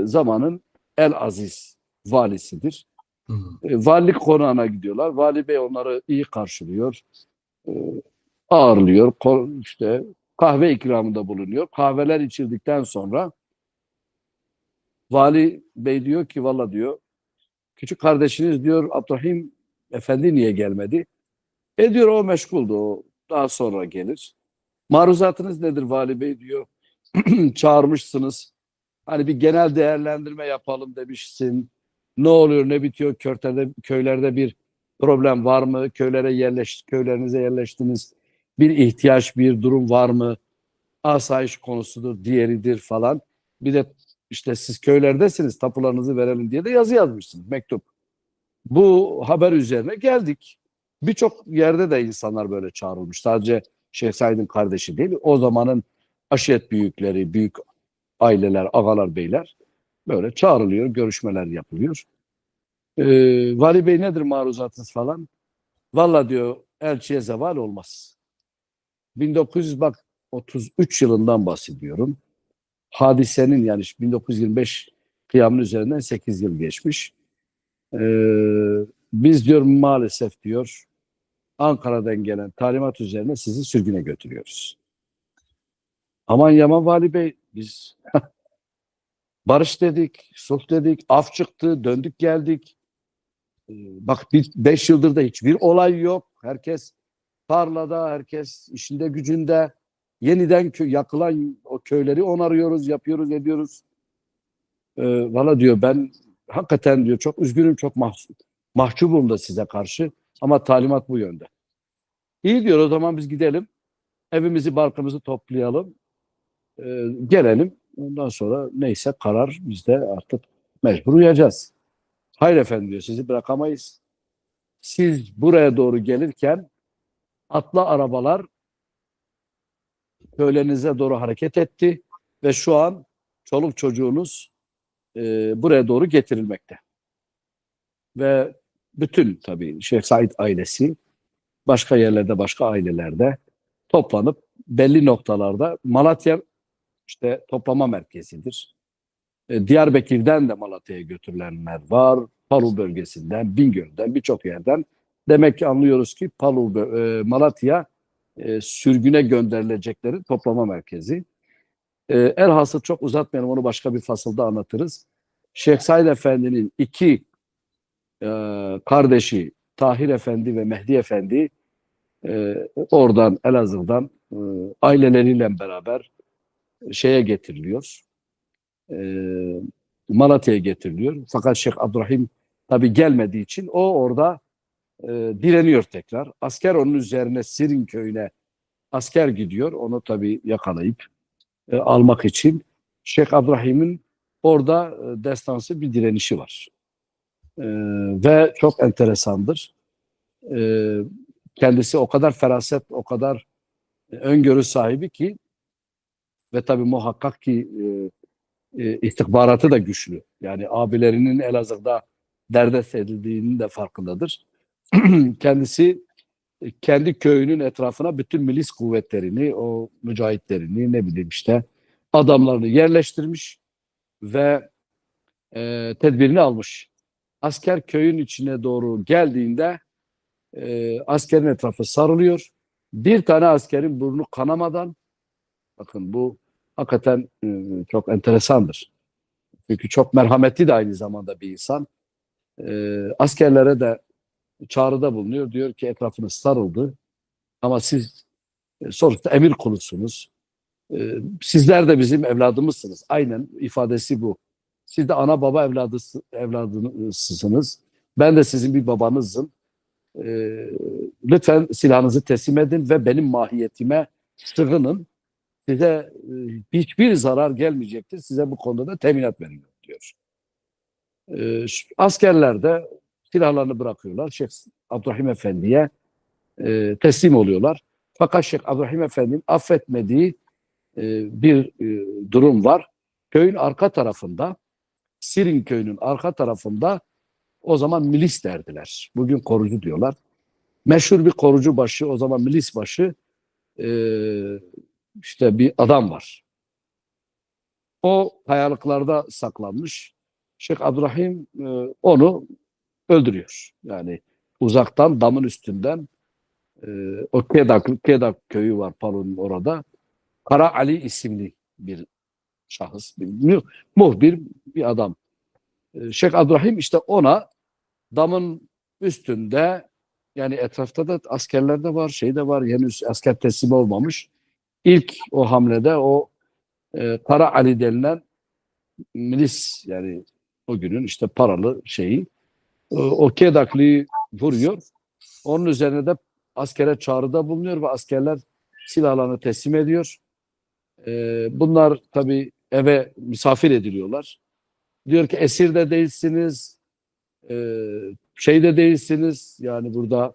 zamanın El Aziz valisidir. Hı. Valilik konağına gidiyorlar. Vali Bey onları iyi karşılıyor. E, Ağırlıyor. İşte kahve ikramında bulunuyor. Kahveler içildikten sonra Vali Bey diyor ki valla diyor, küçük kardeşiniz diyor Abdurrahim Efendi niye gelmedi? Diyor o meşguldü, o daha sonra gelir. Maruzatınız nedir Vali Bey diyor. Çağırmışsınız. Hani bir genel değerlendirme yapalım demişsin. Ne oluyor, ne bitiyor? Köylerde bir problem var mı? Köylerinize yerleştiniz. Bir ihtiyaç, bir durum var mı? Asayiş konusudur, diğeridir falan. Bir de işte siz köylerdesiniz, tapularınızı verelim diye de yazı yazmışsınız, mektup. Bu haber üzerine geldik. Birçok yerde de insanlar böyle çağrılmış. Sadece Şeyh Said'in kardeşi değil, o zamanın aşiret büyükleri, büyük aileler, ağalar, beyler böyle çağrılıyor, görüşmeler yapılıyor. Vali Bey nedir maruzatınız falan? Valla diyor, elçiye zeval olmaz. 1933 yılından bahsediyorum. Hadisenin, yani 1925 kıyamının üzerinden 8 yıl geçmiş. Biz diyor maalesef diyor Ankara'dan gelen talimat üzerine sizi sürgüne götürüyoruz. Aman Yaman Vali Bey, biz barış dedik, sulh dedik, af çıktı, döndük geldik. Bak 5 yıldır da hiçbir olay yok. Herkes tarlada, herkes işinde gücünde. Yeniden yakılan o köyleri onarıyoruz, yapıyoruz, ediyoruz. Valla diyor, ben hakikaten diyor çok üzgünüm, çok mahcubum da size karşı. Ama talimat bu yönde. İyi diyor, o zaman biz gidelim. Evimizi, barkımızı toplayalım. Gelelim. Ondan sonra neyse karar, biz de artık mecbur uyacağız. Hayır efendim diyor, sizi bırakamayız. Siz buraya doğru gelirken atlı arabalar köylerinize doğru hareket etti ve şu an çoluk çocuğunuz buraya doğru getirilmekte. Ve bütün tabii Şeyh Said ailesi başka yerlerde, başka ailelerde toplanıp belli noktalarda, Malatya işte toplama merkezidir. Diyarbakır'dan da Malatya'ya götürülenler var. Palu bölgesinden, Bingöl'den, birçok yerden. Demek ki anlıyoruz ki Malatya sürgüne gönderileceklerin toplama merkezi. Elhasıl çok uzatmayalım, onu başka bir fasılda anlatırız. Şeyh Said Efendi'nin iki e, kardeşi Tahir Efendi ve Mehdi Efendi oradan Elazığ'dan aileleriyle beraber şeye getiriliyor. E, Malatya'ya getiriliyor. Fakat Şeyh Abdurrahim tabi gelmediği için o orada direniyor tekrar. Asker onun üzerine Sirin köyüne asker gidiyor. Onu tabi yakalayıp almak için Şeyh Abdurrahim'in orada destansı bir direnişi var. Ve çok enteresandır. Kendisi o kadar feraset, o kadar öngörü sahibi ki ve tabii muhakkak ki istihbaratı da güçlü. Yani abilerinin Elazığ'da derdest edildiğinin de farkındadır. Kendisi kendi köyünün etrafına bütün milis kuvvetlerini, o mücahitlerini, ne bileyim işte adamlarını yerleştirmiş ve tedbirini almış. Asker köyün içine doğru geldiğinde askerin etrafı sarılıyor. Bir tane askerin burnu kanamadan, bakın bu hakikaten çok enteresandır. Çünkü çok merhametli de aynı zamanda bir insan. Askerlere de çağrıda bulunuyor. Diyor ki etrafınız sarıldı ama siz sonuçta emir kulusunuz. Sizler de bizim evladımızsınız. Aynen ifadesi bu. Siz de ana baba evladısınız. Ben de sizin bir babanızım. Lütfen silahınızı teslim edin ve benim mahiyetime sığının. Size hiçbir zarar gelmeyecektir. Size bu konuda da teminat veriyorum diyor. Askerler de silahlarını bırakıyorlar. Şeyh Abdurrahim Efendi'ye teslim oluyorlar. Fakat Şeyh Abdurrahim Efendi'nin affetmediği bir durum var. Köyün arka tarafında, Sirin köyünün arka tarafında o zaman milis derdiler. Bugün korucu diyorlar. Meşhur bir korucu başı, o zaman milis başı işte bir adam var. O kayalıklarda saklanmış. Şeyh Abdurrahim onu öldürüyor. Yani uzaktan damın üstünden o Kedak köyü var Palu'nun orada. Kara Ali isimli bir şahıs, bir muhbir bir adam. Şeyh Abdurrahim işte ona damın üstünde, yani etrafta da askerler de var, şey de var, henüz asker teslim olmamış. İlk o hamlede o Kara Ali denilen milis, yani o günün işte paralı şeyi o Kedaklı'yı vuruyor. Onun üzerine de askere çağrıda bulunuyor ve askerler silahlarını teslim ediyor. Bunlar tabii eve misafir ediliyorlar. Diyor ki esir de değilsiniz, şey de değilsiniz. Yani burada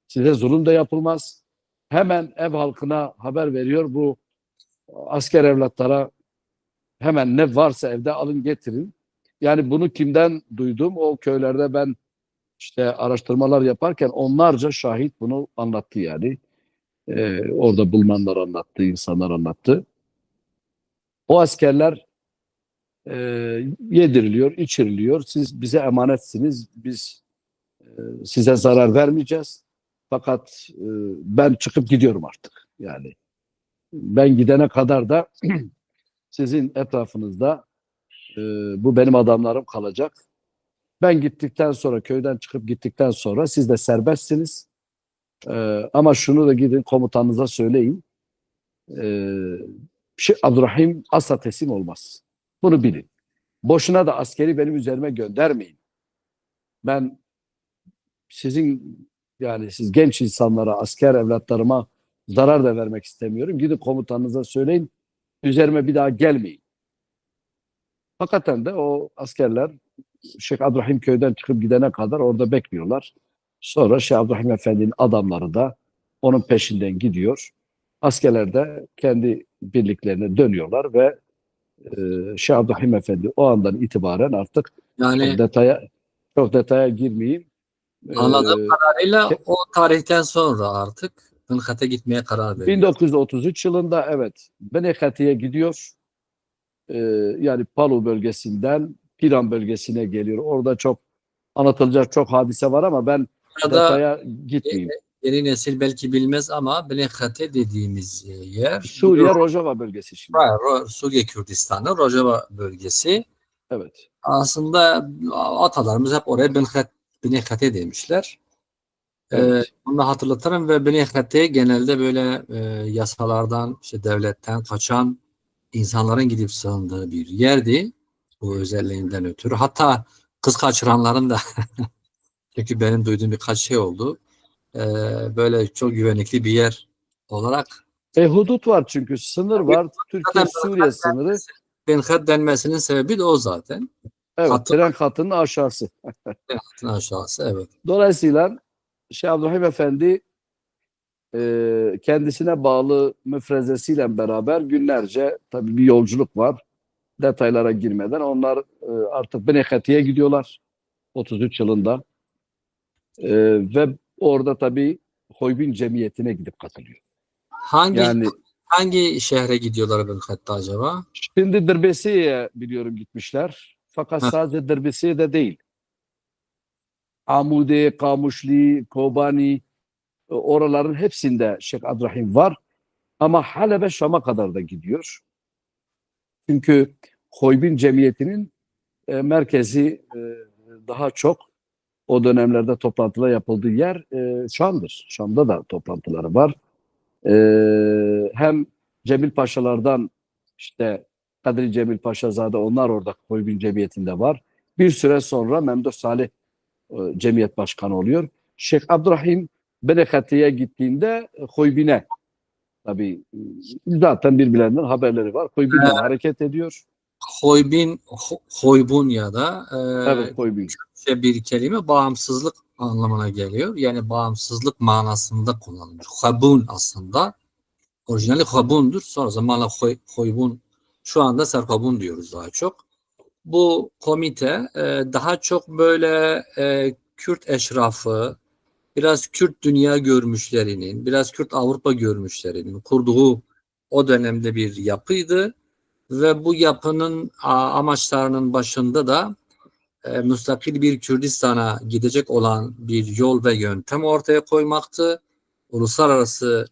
size zulüm de yapılmaz. Hemen ev halkına haber veriyor. Bu asker evlatlara hemen ne varsa evde alın getirin. Yani bunu kimden duydum? O köylerde ben işte araştırmalar yaparken onlarca şahit bunu anlattı yani. Orada bulunanlar anlattı, insanlar anlattı. O askerler e, yediriliyor, içiriliyor. Siz bize emanetsiniz, biz size zarar vermeyeceğiz. Fakat ben çıkıp gidiyorum artık. Yani ben gidene kadar da sizin etrafınızda bu benim adamlarım kalacak. Ben gittikten sonra, köyden çıkıp gittikten sonra siz de serbestsiniz. Ama şunu da gidin komutanınıza söyleyin. Abdurrahim asla teslim olmaz. Bunu bilin. Boşuna da askeri benim üzerime göndermeyin. Ben sizin, yani siz genç insanlara, asker evlatlarıma zarar da vermek istemiyorum. Gidin komutanınıza söyleyin. Üzerime bir daha gelmeyin. Hakikaten de o askerler Şeyh Abdurrahim köyden çıkıp gidene kadar orada bekliyorlar. Sonra Şeyh Abdurrahim Efendi'nin adamları da onun peşinden gidiyor. Askerler de kendi birliklerine dönüyorlar ve Şeyh Abdurrahim Efendi o andan itibaren artık Yani çok detaya girmeyeyim. anladığım Ee, kadarıyla o tarihten sonra artık Hınhat'e gitmeye karar veriyor. 1933 yılında evet Benekati'ye gidiyor. Ee, Yani Palu bölgesinden Piran bölgesine geliyor. Orada çok anlatılacak çok hadise var ama ben Burada detaya gitmeyeyim. yeni nesil belki bilmez ama Blenheim dediğimiz yer bugün Suriye Rojava bölgesi şimdi. Suriye Kürdistan'ı Rojava bölgesi. Evet. Aslında atalarımız hep oraya Blenheim demişler. Evet. Bunu da hatırlatırım ve Blenheim genelde böyle yasalardan, işte devletten kaçan insanların gidip sığındığı bir yerdi. Bu özelliğinden ötürü. Hatta kız kaçıranların da çünkü benim duyduğum birkaç şey oldu. Ee, Böyle çok güvenlikli bir yer olarak Hudut var çünkü sınır var. zaten Türkiye-Suriye sınırı. Benhat denmesinin sebebi de o zaten. Evet, Hattın tren hattının aşağısı. aşağısı, evet. Dolayısıyla Şeyh Abdurrahim Efendi kendisine bağlı müfrezesiyle beraber günlerce tabii bir yolculuk var. Detaylara girmeden onlar artık Benekati'ye gidiyorlar 33 yılında. Ve orada tabii Hoybin Cemiyeti'ne gidip katılıyor. Hangi Yani hangi şehre gidiyorlar Benhat'ta acaba? şimdi Dirbesi'ye biliyorum gitmişler. Fakat Heh, sadece Dirbesi'de değil. Amude, Kamuşli, Kobani oraların hepsinde Şeyh Abdurrahim var. Ama Halep'e Şam'a kadar da gidiyor. Çünkü Hoybin Cemiyeti'nin merkezi daha çok o dönemlerde toplantılar yapıldığı yer Şam'dır. Şam'da da toplantıları var. Hem Cemil Paşalardan işte Kadri Cemil Paşazade onlar orada Hoybin Cemiyeti'nde var. Bir süre sonra Memduh Salih Cemiyet Başkanı oluyor. Şeyh Abdurrahim Benekati'ye gittiğinde Hoybin'e tabii zaten birbirlerinden haberleri var. Hoybin'den hareket ediyor. Hoybun ya da Evet Hoybin. Kürtçe bir kelime bağımsızlık anlamına geliyor. Yani bağımsızlık manasında kullanılmış. Habun aslında. Orijinali Habun'dur. Sonra zamanla Hoybun, şu anda Serhabun diyoruz daha çok. Bu komite daha çok böyle Kürt eşrafı, biraz Kürt dünya görmüşlerinin, biraz Kürt Avrupa görmüşlerinin kurduğu o dönemde bir yapıydı. Ve bu yapının amaçlarının başında da müstakil bir Kürdistan'a gidecek olan bir yol ve yöntem ortaya koymaktı. Uluslararası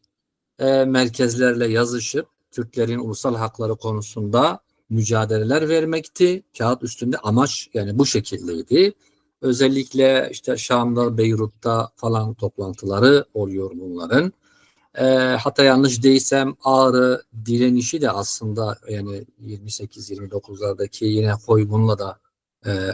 merkezlerle yazışıp Kürtlerin ulusal hakları konusunda mücadeleler vermekti. Kağıt üstünde amaç yani bu şekildeydi. Özellikle işte Şam'da, Beyrut'ta falan toplantıları oluyor bunların. Hatta yanlış değilsem Ağrı direnişi de aslında yani 28-29'lardaki yine Hoybun'la da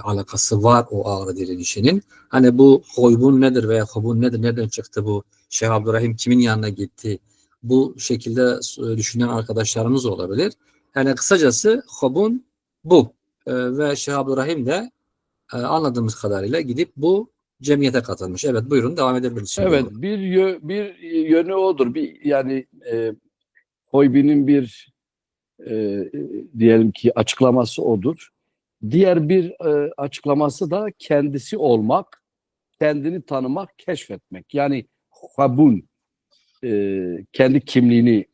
alakası var o Ağrı direnişinin. Hani bu Hoybun nedir veya Hobun nedir, nereden çıktı bu? Şeyh Abdurrahim kimin yanına gitti? Bu şekilde düşünen arkadaşlarımız olabilir. Yani kısacası Hobun bu. Ve Şeyh Abdurrahim de anladığımız kadarıyla gidip bu cemiyete katılmış. Evet, buyurun devam edebiliriz şimdi. Evet bir yönü odur. Bir yani Hoybin'in bir diyelim ki açıklaması odur. Diğer bir açıklaması da kendisi olmak, kendini tanımak, keşfetmek. Yani habun, kendi kimliğini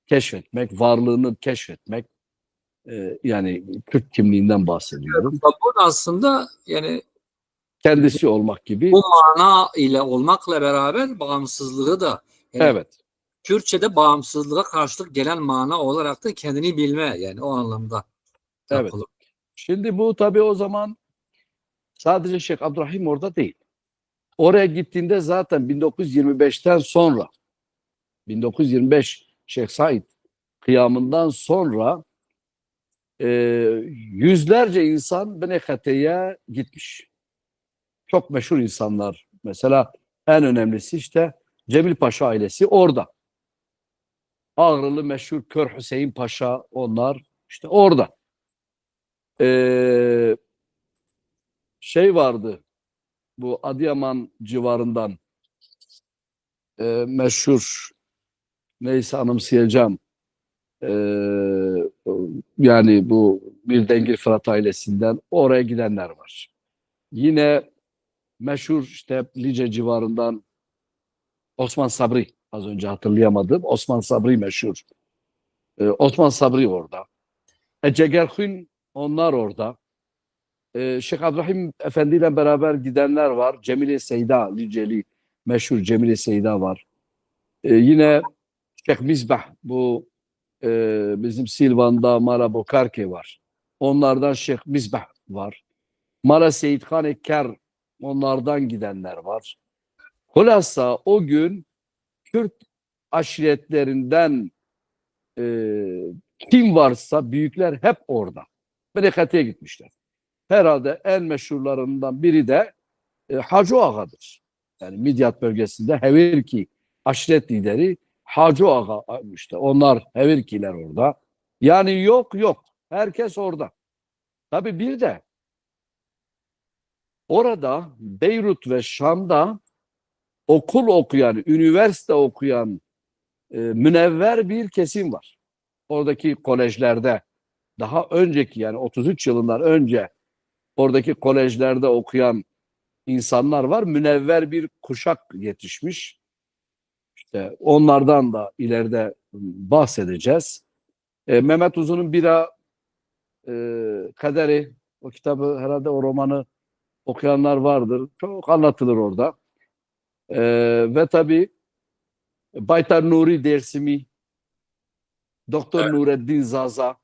keşfetmek, varlığını keşfetmek. Yani Kürt kimliğinden bahsediyorum. Kabul aslında yani Kendisi olmak gibi. bu mana ile olmakla beraber bağımsızlığı da yani Evet, Kürtçe'de bağımsızlığa karşılık gelen mana olarak da kendini bilme yani o anlamda evet. yapılır. Şimdi bu tabii o zaman sadece Şeyh Abdurrahim orada değil. Oraya gittiğinde zaten 1925'ten sonra 1925 Şeyh Said kıyamından sonra e, yüzlerce insan Benekhate'ye gitmiş. Çok meşhur insanlar. Mesela en önemlisi işte Cemil Paşa ailesi orada. Ağrılı meşhur Kör Hüseyin Paşa onlar işte orada. E, şey vardı bu Adıyaman civarından meşhur neyse anımsayacağım. E, yani bu bir Dengir Fırat ailesinden oraya gidenler var. Yine meşhur işte Lice civarından Osman Sabri az önce hatırlayamadım. Osman Sabri meşhur. Osman Sabri orada. Cegerhün onlar orada. Şeyh Abdurrahim Efendi ile beraber gidenler var. Cemile Seyda, Liceli meşhur Cemile Seyda var. Yine Şeyh Mizbah bu bizim Silvan'da Mara Bokarke var. Onlardan Şeyh Mizbah var. Mara Seyithan Ekker onlardan gidenler var. Hulasa o gün Kürt aşiretlerinden e, kim varsa büyükler hep orada. Berekati'ye gitmişler. Herhalde en meşhurlarından biri de Hacı Ağa'dır. Yani Midyat bölgesinde Hevirki aşiret lideri Hacı Ağa işte. Onlar Hevirkiler orada. Yani yok yok. Herkes orada. Tabii bir de orada Beyrut ve Şam'da okul okuyan, üniversite okuyan münevver bir kesim var. Oradaki kolejlerde daha önceki, yani 33 yılından önce oradaki kolejlerde okuyan insanlar var. Münevver bir kuşak yetişmiş. İşte onlardan da ileride bahsedeceğiz. Mehmet Uzun'un Bira Kaderi, o kitabı, herhalde o romanı okuyanlar vardır. Çok anlatılır orada. Ve tabii Baytar Nuri Dersimi, Doktor Nureddin Zaza.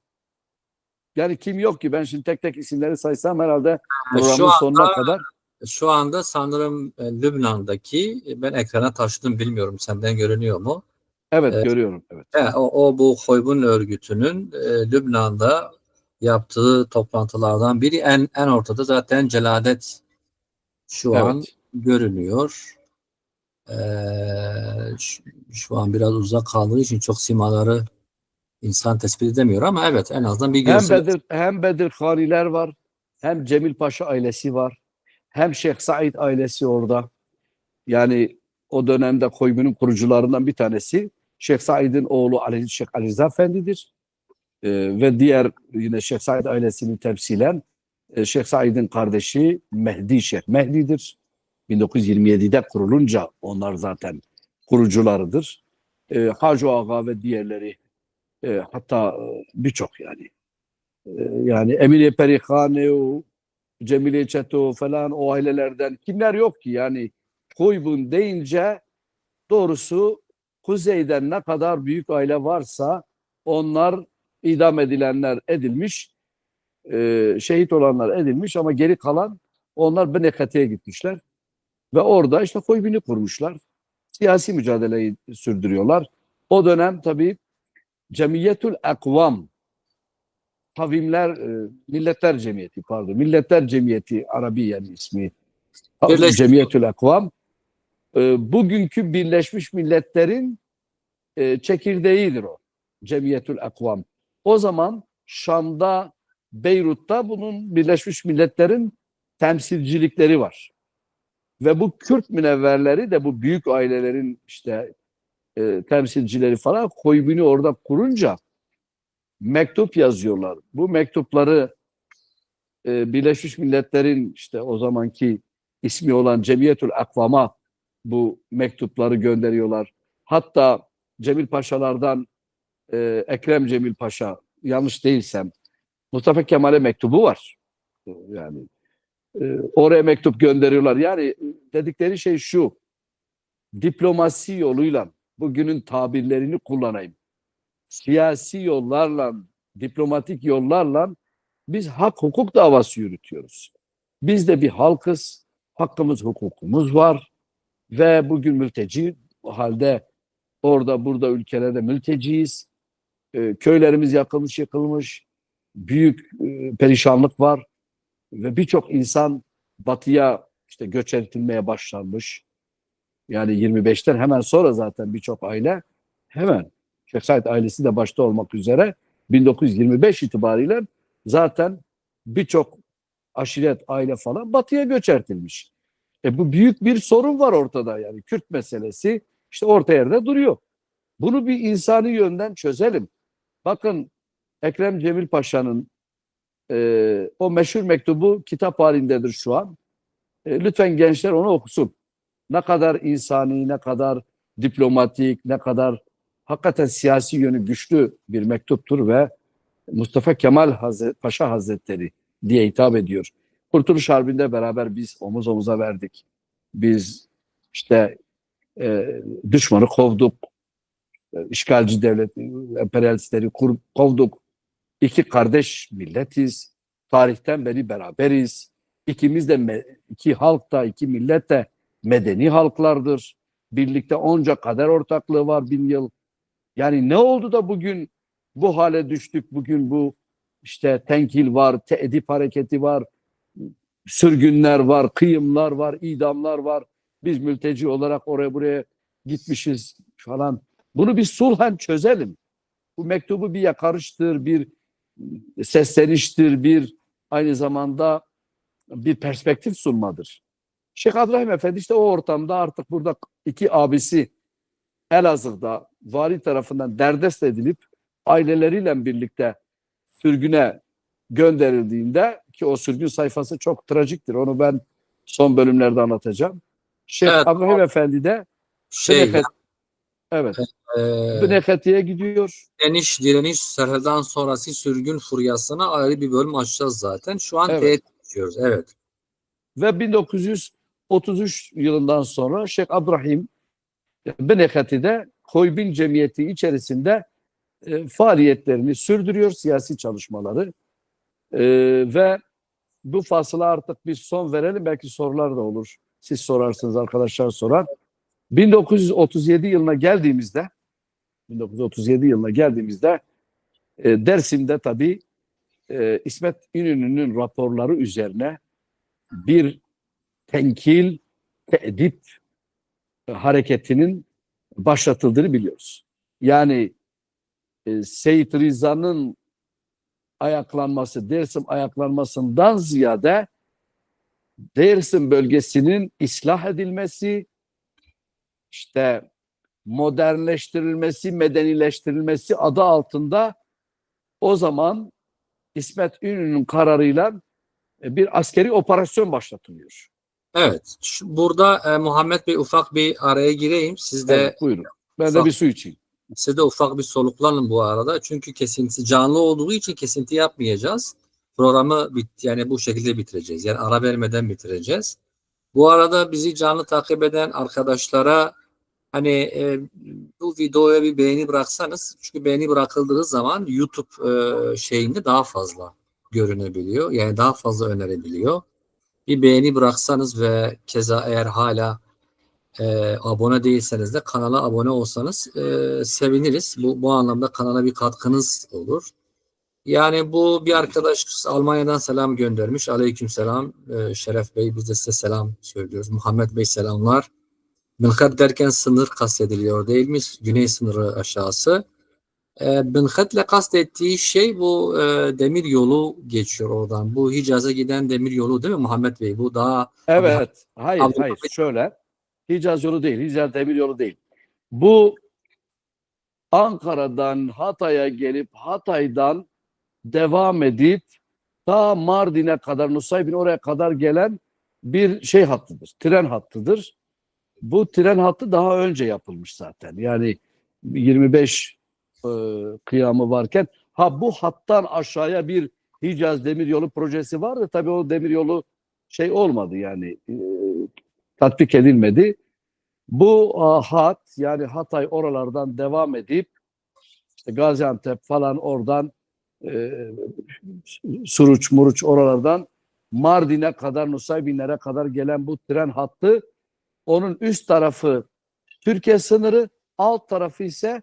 Yani kim yok ki? Ben şimdi tek tek isimleri saysam herhalde Şu programın sonuna anda kadar. şu anda sanırım Lübnan'daki, ben ekrana taşıdım, bilmiyorum senden görünüyor mu? Evet, E, görüyorum. Evet. o bu Hoybun örgütünün Lübnan'da yaptığı toplantılardan biri, en ortada zaten Celadet şu an Evet. görünüyor. E, şu an biraz uzak kaldığı için çok simaları insan tespit edemiyor, ama evet, en azından bir görsel. Hem Bedirhaniler var, hem Cemil Paşa ailesi var, hem Şeyh Said ailesi orada. Yani o dönemde Koyun'un kurucularından bir tanesi Şeyh Said'in oğlu Ali Şeyh Ali Rıza Efendi'dir. Ve diğer yine Şeyh Said ailesini temsilen Şeyh Said'in kardeşi Mehdi Şeyh Mehdi'dir. 1927'de kurulunca onlar zaten kurucularıdır. Hacı Ağa ve diğerleri, hatta birçok yani. Yani Emine Perihane, o Cemile Çeto falan, o ailelerden kimler yok ki? Yani Koybun deyince doğrusu kuzeyden ne kadar büyük aile varsa onlar, idam edilenler edilmiş, şehit olanlar edilmiş, ama geri kalan onlar Benekati'ye gitmişler. Ve orada işte Koybin'i kurmuşlar. Siyasi mücadeleyi sürdürüyorlar. O dönem tabii Cemiyetül Ekvam, Kavimler, Milletler Cemiyeti, pardon, Milletler Cemiyeti Arabiyen ismi, Birleşmiş Cemiyetül Ekvam, bugünkü Birleşmiş Milletler'in çekirdeğidir o. Cemiyetül Ekvam. O zaman Şam'da, Beyrut'ta bunun Birleşmiş Milletler'in temsilcilikleri var. Ve bu Kürt münevverleri de bu büyük ailelerin işte temsilcileri falan, Koybin'i orada kurunca mektup yazıyorlar. Bu mektupları Birleşmiş Milletler'in işte o zamanki ismi olan Cemiyetül Akvam'a bu mektupları gönderiyorlar. Hatta Cemil Paşalardan Ekrem Cemil Paşa, yanlış değilsem, Mustafa Kemal'e mektubu var. Yani oraya mektup gönderiyorlar. Yani dedikleri şey şu: diplomasi yoluyla, bugünün tabirlerini kullanayım, siyasi yollarla, diplomatik yollarla biz hak hukuk davası yürütüyoruz. Biz de bir halkız, hakkımız hukukumuz var ve bugün mülteci halde orada burada ülkelerde mülteciyiz. Köylerimiz yakılmış yıkılmış, büyük perişanlık var ve birçok insan batıya işte göç edilmeye başlanmış. Yani 25'ten hemen sonra zaten birçok aile hemen, Şeyh Said ailesi de başta olmak üzere, 1925 itibariyle zaten birçok aşiret, aile falan batıya göç edilmiş. Bu büyük bir sorun var ortada, yani Kürt meselesi işte orta yerde duruyor. Bunu bir insani yönden çözelim. Bakın, Ekrem Cemil Paşa'nın o meşhur mektubu kitap halindedir şu an. Lütfen gençler onu okusun. Ne kadar insani, ne kadar diplomatik, ne kadar hakikaten siyasi yönü güçlü bir mektuptur ve Mustafa Kemal Paşa Hazretleri diye hitap ediyor. Kurtuluş Harbi'nde beraber biz omuz omuza verdik. Biz işte düşmanı kovduk, işgalci devlet, emperyalistleri kovduk. İki kardeş milletiz. Tarihten beri beraberiz. İkimiz de, iki halk da, iki millet de medeni halklardır. Birlikte onca kader ortaklığı var, 1000 yıl. Yani ne oldu da bugün bu hale düştük? Bugün bu işte tenkil var, teedip hareketi var, sürgünler var, kıyımlar var, idamlar var. Biz mülteci olarak oraya buraya gitmişiz falan. Bunu bir sulhen çözelim. Bu mektubu bir yakarıştır, bir sesleniştir, bir aynı zamanda bir perspektif sunmadır. Şeyh Abdurrahim Efendi işte o ortamda artık burada iki abisi Elazığ'da vali tarafından derdest edilip aileleriyle birlikte sürgüne gönderildiğinde, ki o sürgün sayfası çok trajiktir. Onu ben son bölümlerde anlatacağım. Şeyh Evet, Abdurrahim Efendi de şey Bıneket, evet, e, Bıneketi'ye gidiyor. direniş Serhel'den sonrası sürgün furyasına ayrı bir bölüm açacağız zaten. Şu an Evet. teyit ediyoruz. Evet. Ve 1933 yılından sonra Şeyh Abdurrahim Bıneketi'de Koybin Cemiyeti içerisinde faaliyetlerini sürdürüyor, siyasi çalışmaları. Ve bu fasıla artık bir son verelim. Belki sorular da olur. Siz sorarsınız, arkadaşlar sorar. 1937 yılına geldiğimizde 1937 yılına geldiğimizde Dersim'de tabii İsmet İnönü'nün raporları üzerine bir tenkil, teedip hareketinin başlatıldığını biliyoruz. Yani Seyit Rıza'nın ayaklanması, Dersim ayaklanmasından ziyade Dersim bölgesinin ıslah edilmesi, işte modernleştirilmesi, medenileştirilmesi adı altında o zaman İsmet İnönü'nün kararıyla bir askeri operasyon başlatılıyor. Evet. Burada Muhammed Bey ufak bir araya gireyim. Evet, buyurun. Ben de bir su içeyim. Siz de ufak bir soluklanın bu arada. Çünkü kesintisi canlı olduğu için kesinti yapmayacağız. Programı yani bu şekilde bitireceğiz. Yani ara vermeden bitireceğiz. Bu arada bizi canlı takip eden arkadaşlara hani bu videoya bir beğeni bıraksanız, çünkü beğeni bırakıldığı zaman YouTube şeyinde daha fazla görünebiliyor. Yani daha fazla önerebiliyor. Bir beğeni bıraksanız ve keza eğer hala abone değilseniz de kanala abone olsanız seviniriz. Bu anlamda kanala bir katkınız olur. Yani bu bir arkadaş Almanya'dan selam göndermiş. Aleykümselam. Şeref Bey, biz de size selam söylüyoruz. Muhammed Bey selamlar. Mınkat derken sınır kastediliyor değil mi? Güney sınırı aşağısı. Mınkatle kastettiği şey bu demir yolu geçiyor oradan. Bu Hicaz'a giden demir yolu değil mi Muhammed Bey? Bu daha Evet, hayır, Abdullah hayır. Şöyle, Hicaz yolu değil, Hicaz demir yolu değil. Bu Ankara'dan Hatay'a gelip Hatay'dan devam edip ta Mardin'e kadar, Nusaybin oraya kadar gelen bir şey hattıdır, tren hattıdır. Bu tren hattı daha önce yapılmış zaten. Yani 25 kıyamı varken, bu hattan aşağıya bir Hicaz Demiryolu projesi vardı. Tabii o demiryolu şey olmadı, yani tatbik edilmedi. Bu hat, yani Hatay oralardan devam edip işte Gaziantep falan oradan e, Suruç, Muruç oralardan Mardin'e kadar, Nusaybinlere kadar gelen bu tren hattı, onun üst tarafı Türkiye sınırı, alt tarafı ise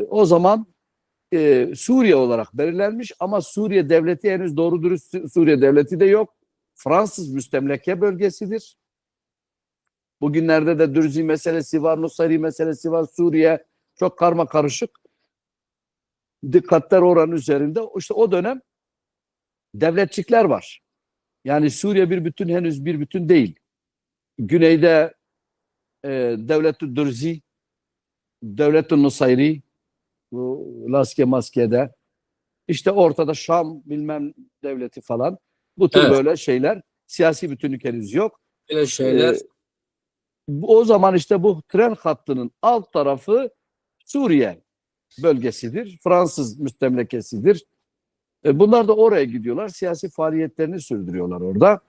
o zaman Suriye olarak belirlenmiş, ama Suriye devleti henüz doğru dürüst Suriye devleti de yok. Fransız müstemleke bölgesidir. Bugünlerde de Dürzi meselesi var, Nusayri meselesi var, Suriye çok karma karışık. Dikkatler oranın üzerinde. İşte o dönem devletçikler var. Yani Suriye bir bütün, henüz bir bütün değil. Güneyde Devlet-i Dürzi, Devlet-i Nusayri, bu Laske Maske'de. İşte ortada Şam bilmem devleti falan. Bu tür evet, böyle şeyler. Siyasi bütünlük henüz yok. böyle şeyler. O zaman işte bu tren hattının alt tarafı Suriye bölgesidir. Fransız müstemlekesidir. Bunlar da oraya gidiyorlar. Siyasi faaliyetlerini sürdürüyorlar orada.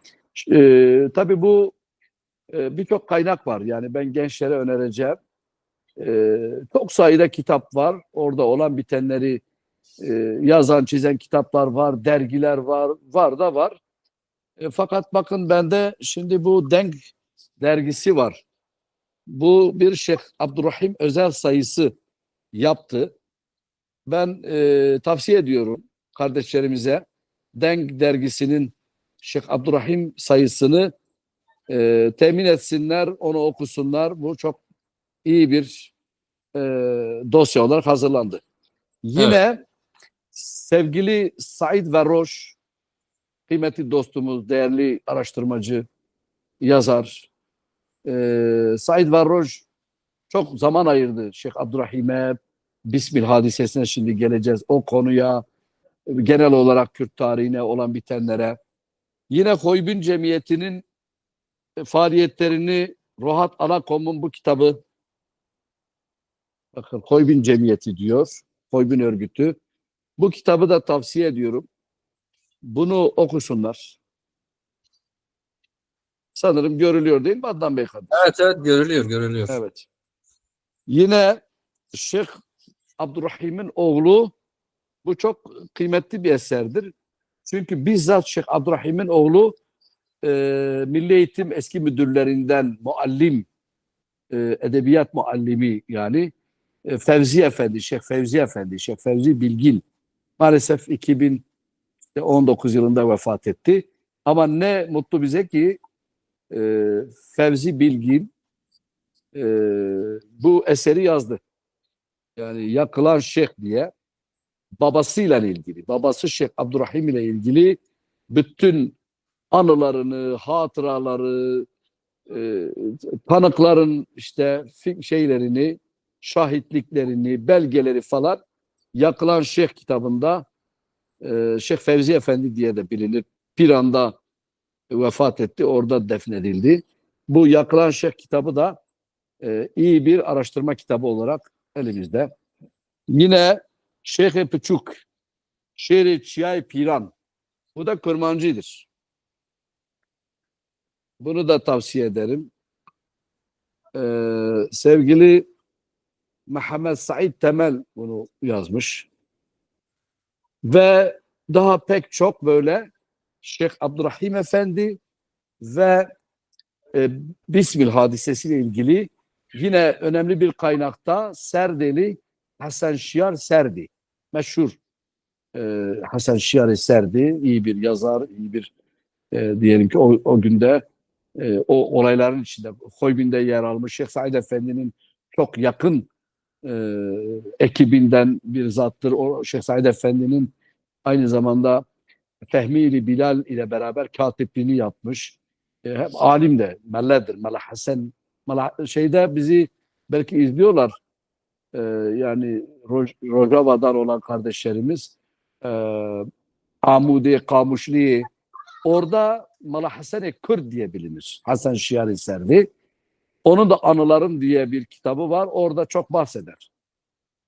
Tabii bu birçok kaynak var. Yani ben gençlere önereceğim. Çok sayıda kitap var. Orada olan bitenleri yazan, çizen kitaplar var, dergiler var, var da var. Fakat bakın, bende şimdi bu Denk dergisi var. Bu bir Şeyh Abdurrahim özel sayısı yaptı. Ben tavsiye ediyorum kardeşlerimize Denk dergisinin Şeyh Abdurrahim sayısını temin etsinler, onu okusunlar. Bu çok iyi bir dosya olarak hazırlandı. Evet, Yine Sevgili Said Verroş, kıymetli dostumuz, değerli araştırmacı, yazar. Said Verroş çok zaman ayırdı Şeyh Abdurrahim'e, Bismil hadisesine şimdi geleceğiz. O konuya, genel olarak Kürt tarihine olan bitenlere. Yine Hoybin Cemiyeti'nin faaliyetlerini Rohat Alakom'un bu kitabı, bakın Hoybin Cemiyeti diyor, Hoybin örgütü. Bu kitabı da tavsiye ediyorum. Bunu okusunlar. Sanırım görülüyor değil mi Adnan Bey kardeşim? Evet, evet, görülüyor. Evet. Yine Şeyh Abdurrahim'in oğlu, bu çok kıymetli bir eserdir. Çünkü bizzat Şeyh Abdurrahim'in oğlu Milli Eğitim eski müdürlerinden muallim, edebiyat muallimi yani Fevzi Efendi, Şeyh Fevzi Efendi, Şeyh Fevzi Bilgin. Maalesef 2019 yılında vefat etti. Ama ne mutlu bize ki Fevzi Bilgin bu eseri yazdı. Yani Yakılan Şeyh diye babasıyla ilgili, babası Şeyh Abdurrahim ile ilgili bütün anılarını, hatıraları, tanıkların işte şeylerini, şahitliklerini, belgeleri falan Yakılan Şeyh kitabında Şeyh Fevzi Efendi diye de bilinir. Bir anda vefat etti, orada defnedildi. Bu Yakılan Şeyh kitabı da iyi bir araştırma kitabı olarak elimizde. Yine Şeyh Pıçuk, Şehri Çiyay Piran. Bu da Kurmancı'dır. Bunu da tavsiye ederim. Sevgili Muhammed Said Temel bunu yazmış. Ve daha pek çok böyle Şeyh Abdurrahim Efendi ve Bismil hadisesiyle ilgili yine önemli bir kaynakta Serdeli Hasan Şiar Serdi. Meşhur Hasan Şiar Serdi, iyi bir yazar, iyi bir diyelim ki o günde o olayların içinde Hoybin'de yer almış Şeyh Said Efendi'nin çok yakın ekibinden bir zattır. O Şeyh Said Efendi'nin aynı zamanda Fehmi ile Bilal ile beraber katipliğini yapmış. Hem alim de, melledir. Mela Hasan, şeyde bizi belki izliyorlar. Yani Rojava'dan olan kardeşlerimiz Amudi, Kamuşli, orada Mala Hasan-ı Kürt diye bilinir. Hasan Şiari Serdi. Onun da Anılarım diye bir kitabı var. Orada çok bahseder.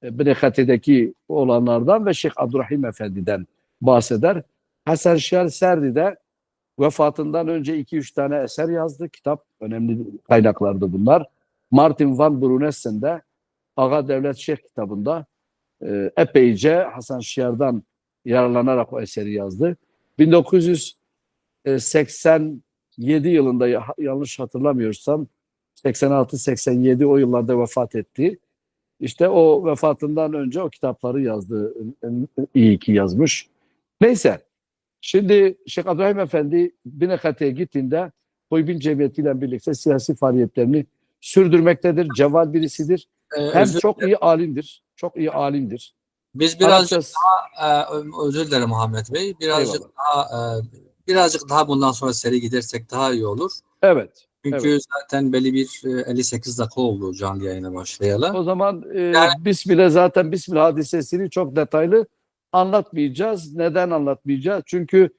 Binekati'deki olanlardan ve Şeyh Abdurrahim Efendi'den bahseder. Hasan Şiari Serdi de vefatından önce 2-3 tane eser yazdı. Kitap, önemli kaynaklardı bunlar. Martin van Brunessen de Ağa Devlet Şeyh kitabında epeyce Hasan Şiar'dan yararlanarak o eseri yazdı. 1987 yılında yanlış hatırlamıyorsam 86-87 o yıllarda vefat etti. İşte o vefatından önce o kitapları yazdı. İyi ki yazmış. Neyse. Şimdi Şeyh Abdurrahim Efendi Binekati'ye gittiğinde Hoybin Cemiyeti ile birlikte siyasi faaliyetlerini sürdürmektedir. Cevval birisidir. Hem Özür, çok iyi alimdir. Çok iyi alimdir. biz birazcık Arapça özür dilerim Muhammed Bey. eyvallah. Birazcık daha bundan sonra seri gidersek daha iyi olur. Evet. Çünkü Evet. zaten belli bir 58 dakika oldu canlı yayına başlayalı. O zaman Yani Bismil hadisesini çok detaylı anlatmayacağız. Neden anlatmayacağız? Çünkü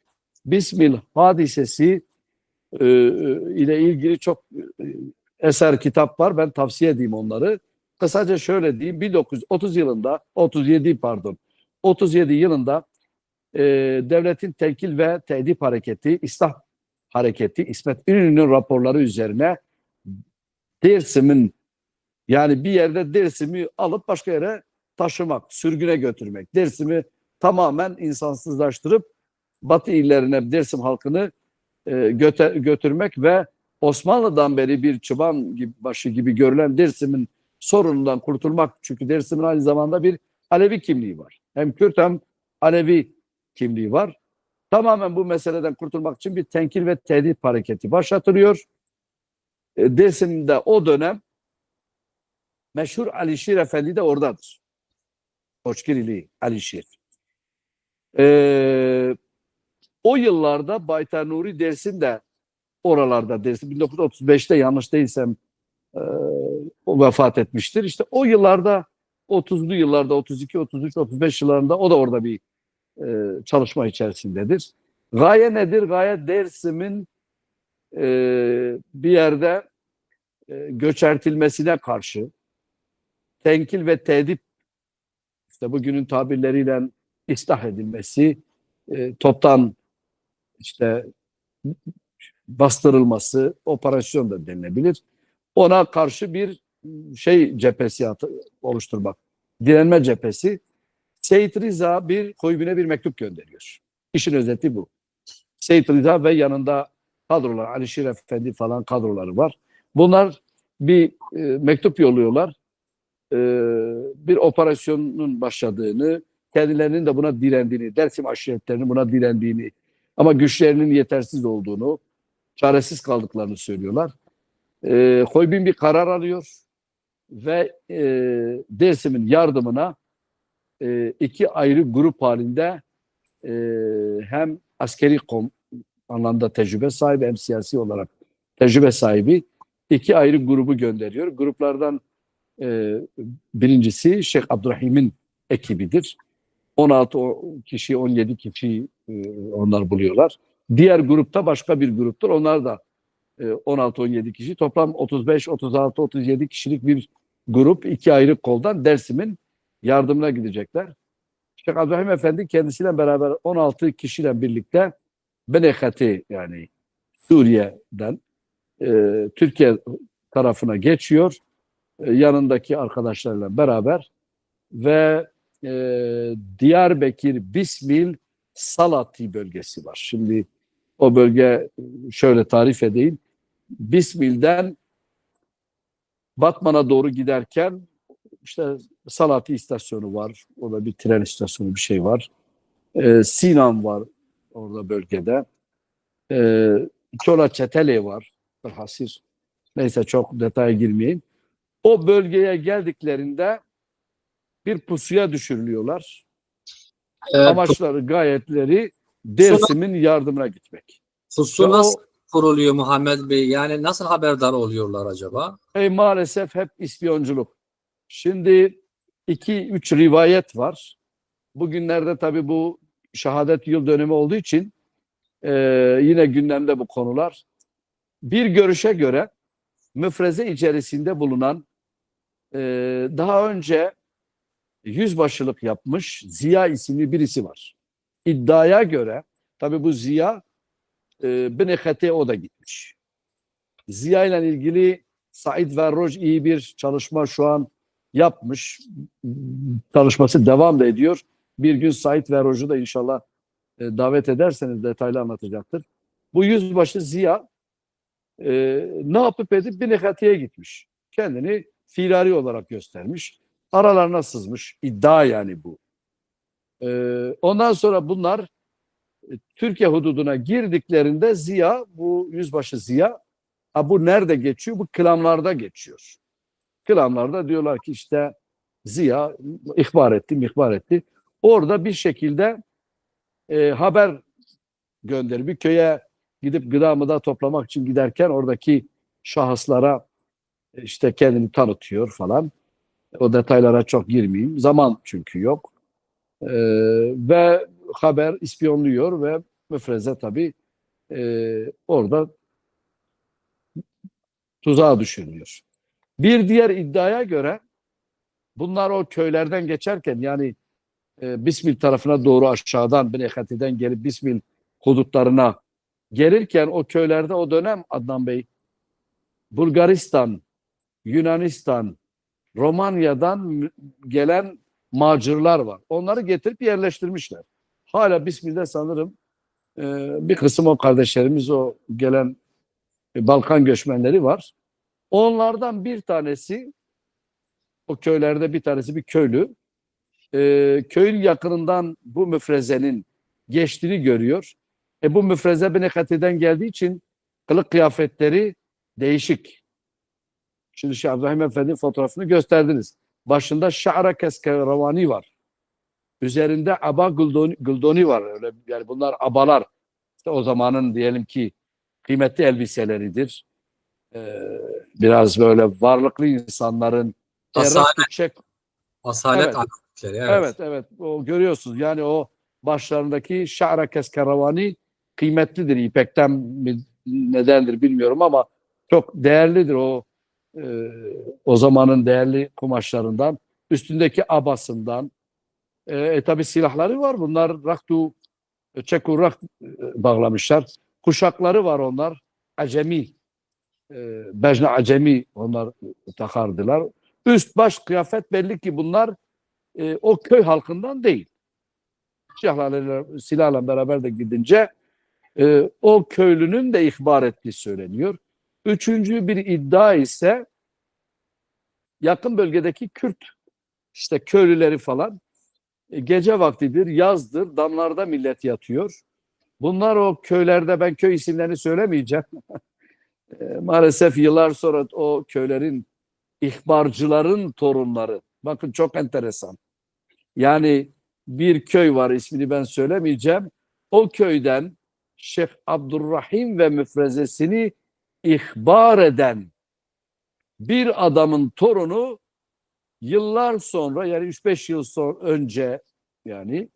Bismil hadisesi ile ilgili çok eser kitap var. Ben tavsiye edeyim onları. Kısaca şöyle diyeyim. 1930 yılında 37 yılında devletin tenkil ve tedip hareketi, İslah hareketi, İsmet İnönü'nün raporları üzerine Dersim'in, yani bir yerde Dersim'i alıp başka yere taşımak, sürgüne götürmek. Dersim'i tamamen insansızlaştırıp Batı illerine Dersim halkını götürmek ve Osmanlı'dan beri bir çıban gibi, başı gibi görülen Dersim'in sorunundan kurtulmak. Çünkü Dersim'in aynı zamanda bir Alevi kimliği var. Hem Kürt hem Alevi kimliği var. Tamamen bu meseleden kurtulmak için bir tenkil ve tehdit hareketi başlatılıyor. Dersim'de o dönem meşhur Alişir Efendi de oradadır. Koçgirili Alişir. E, O yıllarda Baytar Nuri Dersim de oralarda, Dersim 1935'te yanlış değilsem e, o vefat etmiştir. İşte o yıllarda 30'lu yıllarda 32, 33, 35 yıllarında o da orada bir çalışma içerisindedir. Gaye nedir? Gaye Dersim'in bir yerde göçertilmesine karşı tenkil ve tedip, işte bugünün tabirleriyle ıslah edilmesi, toptan işte bastırılması, operasyon da denilebilir. Ona karşı bir şey cephesi oluşturmak, direnme cephesi. Seyit Rıza bir Koybin'e bir mektup gönderiyor. İşin özeti bu. Seyit Rıza ve yanında kadrolar, Alişir Efendi falan kadroları var. Bunlar bir mektup yolluyorlar. Bir operasyonun başladığını, kendilerinin de buna direndiğini, Dersim aşiretlerinin buna direndiğini ama güçlerinin yetersiz olduğunu, çaresiz kaldıklarını söylüyorlar. Koybin bir karar alıyor ve Dersim'in yardımına iki ayrı grup halinde hem askeri anlamda tecrübe sahibi hem siyasi olarak tecrübe sahibi iki ayrı grubu gönderiyor. Gruplardan birincisi Şeyh Abdurrahim'in ekibidir. 16 kişi, 17 kişi onlar buluyorlar. Diğer grupta başka bir gruptur. Onlar da 16-17 kişi. Toplam 35, 36, 37 kişilik bir grup iki ayrı koldan Dersim'in yardımına gidecekler. Şeyh Abdurrahim Efendi kendisiyle beraber 16 kişiyle birlikte Benekati yani Suriye'den Türkiye tarafına geçiyor. Yanındaki arkadaşlarla beraber ve Diyarbakır Bismil Salati bölgesi var. Şimdi o bölge şöyle tarif edeyim. Bismil'den Batman'a doğru giderken işte Salati istasyonu var. O da bir tren istasyonu bir şey var. Sinan var orada bölgede. Çola Çeteli var. Hasir. Neyse çok detaya girmeyeyim. O bölgeye geldiklerinde bir pusuya düşürülüyorlar. E, Amaçları, gayetleri pusu, Dersim'in yardımına gitmek. Ve pusu nasıl o kuruluyor Muhammed Bey? Yani nasıl haberdar oluyorlar acaba? maalesef hep ispiyonculuk. Şimdi 2-3 rivayet var. Bugünlerde tabii bu şehadet yıl dönümü olduğu için yine gündemde bu konular. Bir görüşe göre müfreze içerisinde bulunan daha önce yüzbaşılık yapmış Ziya isimli birisi var. İddiaya göre tabii bu Ziya Benekete o da gitmiş. Ziya ile ilgili Said Verroj iyi bir çalışma şu an yapmış. Çalışması devam da ediyor. Bir gün Said Verroj'u da inşallah davet ederseniz detaylı anlatacaktır. Bu yüzbaşı Ziya ne yapıp edip Benekate'ye gitmiş. Kendini firari olarak göstermiş. Aralarına sızmış. İddia yani bu. Ondan sonra bunlar Türkiye hududuna girdiklerinde Ziya, bu yüzbaşı Ziya, bu nerede geçiyor? Bu kılamlarda geçiyor. Kılamlarda diyorlar ki işte Ziya ihbar etti. Orada bir şekilde haber gönderir. Bir köye gidip gıda mıda toplamak için giderken oradaki şahıslara işte kendini tanıtıyor falan. O detaylara çok girmeyeyim. Zaman çünkü yok. Ve haber ispiyonluyor ve müfreze tabii orada tuzağa düşürülüyor. Bir diğer iddiaya göre bunlar o köylerden geçerken yani Bismil tarafına doğru aşağıdan Benekati'den gelip Bismil hudutlarına gelirken o köylerde o dönem Adnan Bey Bulgaristan, Yunanistan, Romanya'dan gelen macırlar var. Onları getirip yerleştirmişler. Hala Bismil'de sanırım bir kısım o kardeşlerimiz o gelen Balkan göçmenleri var. Onlardan bir tanesi o köylerde bir tanesi bir köylü. Köyün yakınından bu müfrezenin geçtiğini görüyor. Bu müfreze Benekati'den geldiği için kılık kıyafetleri değişik. Şimdi Şeyh İbrahim Efendi fotoğrafını gösterdiniz. Başında şa'ra keske ravani var. Üzerinde aba guldoni var. Öyle, yani bunlar abalar. İşte o zamanın diyelim ki kıymetli elbiseleridir. Ee, Biraz böyle varlıklı insanların Asalet, Raktu Çek. asalet Evet, alametleri, evet. evet. O görüyorsunuz. Yani o başlarındaki şa'ra keskeravani kıymetlidir. İpekten mi nedendir bilmiyorum ama çok değerlidir e, o zamanın değerli kumaşlarından. Üstündeki abasından. Tabi silahları var. Bunlar Raktu Çekurak bağlamışlar. Kuşakları var onlar. Acemi, Bejne Acemi onlar takardılar. Üst baş kıyafet belli ki bunlar o köy halkından değil. Silahla beraber de gidince o köylünün de ihbar ettiği söyleniyor. Üçüncü bir iddia ise yakın bölgedeki Kürt işte köylüleri falan gece vaktidir, yazdır, damlarda millet yatıyor. Bunlar o köylerde ben köy isimlerini söylemeyeceğim. Maalesef yıllar sonra o köylerin ihbarcıların torunları. Bakın çok enteresan. Yani bir köy var ismini ben söylemeyeceğim. O köyden Şeyh Abdurrahim ve müfrezesini ihbar eden bir adamın torunu yıllar sonra yani 3-5 yıl sonra önce yani